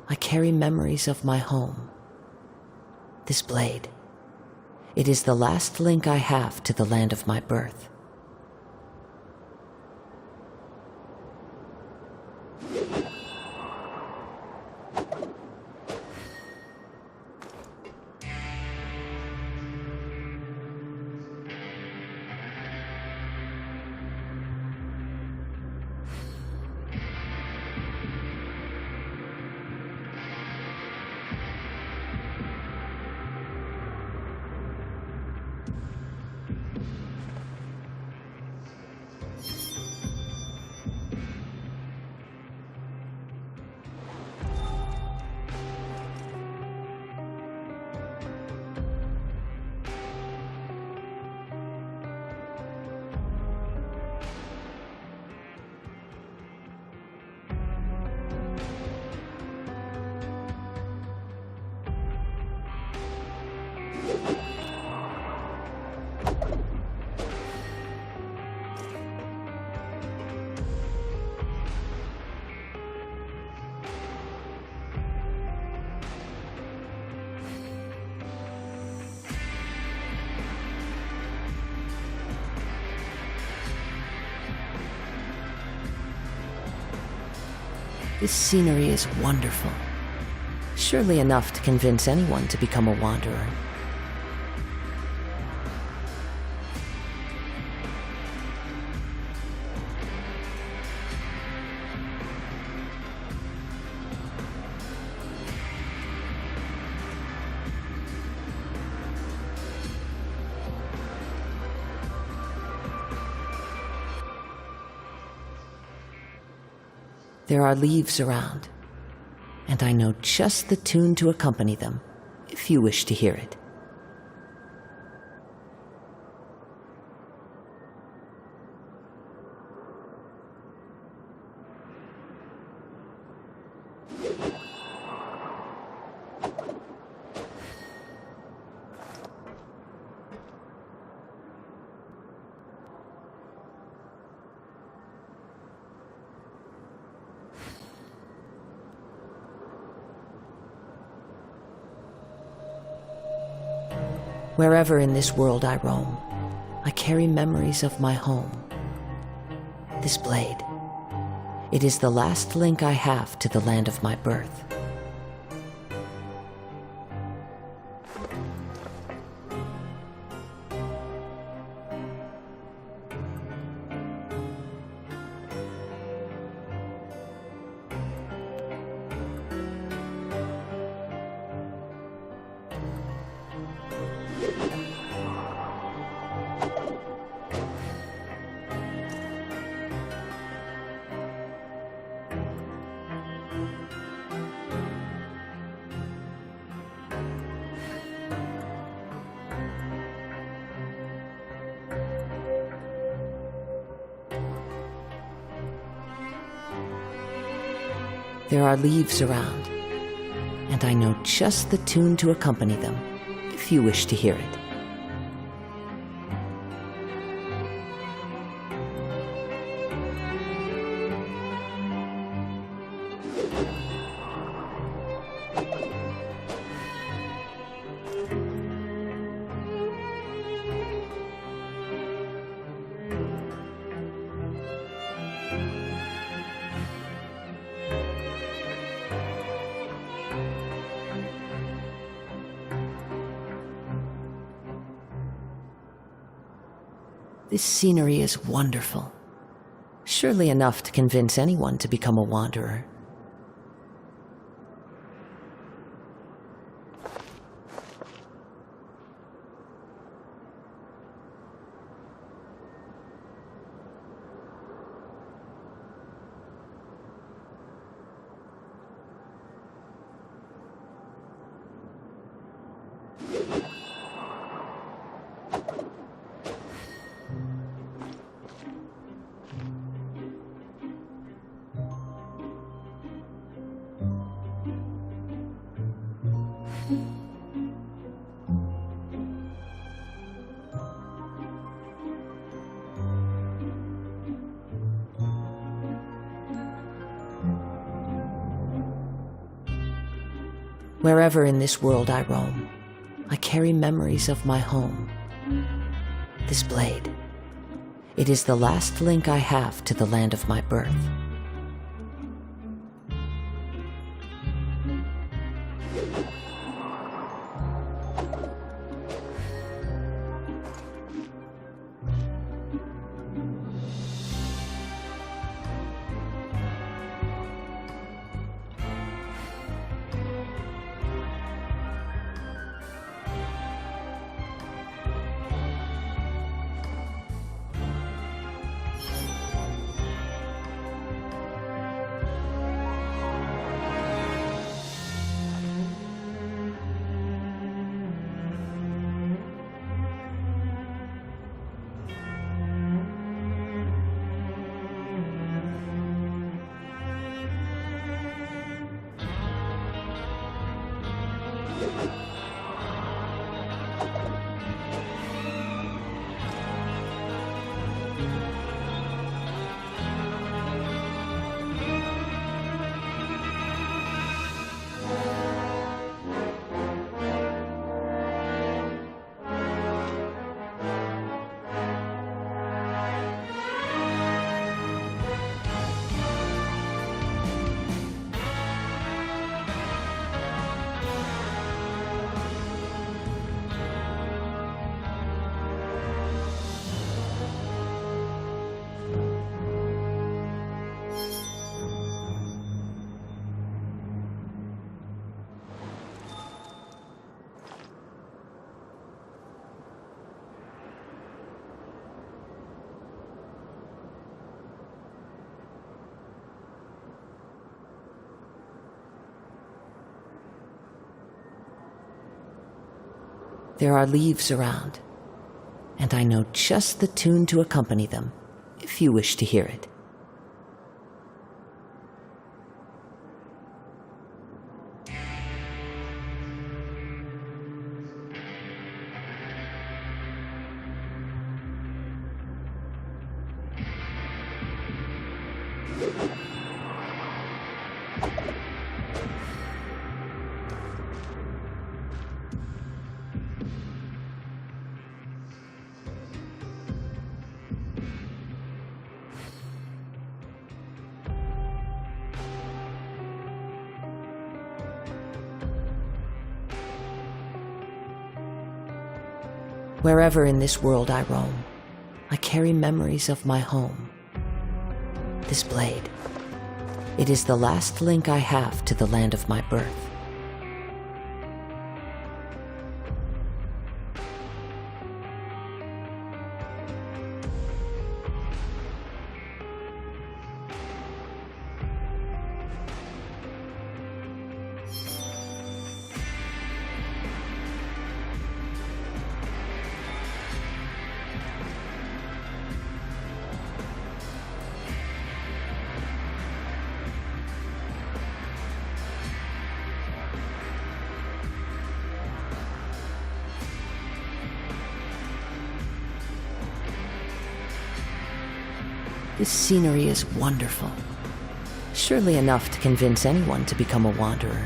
I carry memories of my home. This blade, it is the last link I have to the land of my birth. This scenery is wonderful. Surely enough to convince anyone to become a wanderer. There are leaves around, and I know just the tune to accompany them, if you wish to hear it. Wherever in this world I roam, I carry memories of my home. This blade, it is the last link I have to the land of my birth. There are leaves around, and I know just the tune to accompany them, if you wish to hear it. This scenery is wonderful. Surely enough to convince anyone to become a wanderer. Wherever in this world I roam, I carry memories of my home. This blade, it is the last link I have to the land of my birth. There are leaves around, and I know just the tune to accompany them, if you wish to hear it. Wherever in this world I roam, I carry memories of my home. This blade, it is the last link I have to the land of my birth. This scenery is wonderful. Surely enough to convince anyone to become a wanderer.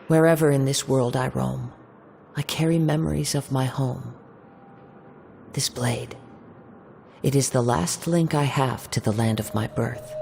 Wherever in this world I roam, I carry memories of my home. This blade, it is the last link I have to the land of my birth.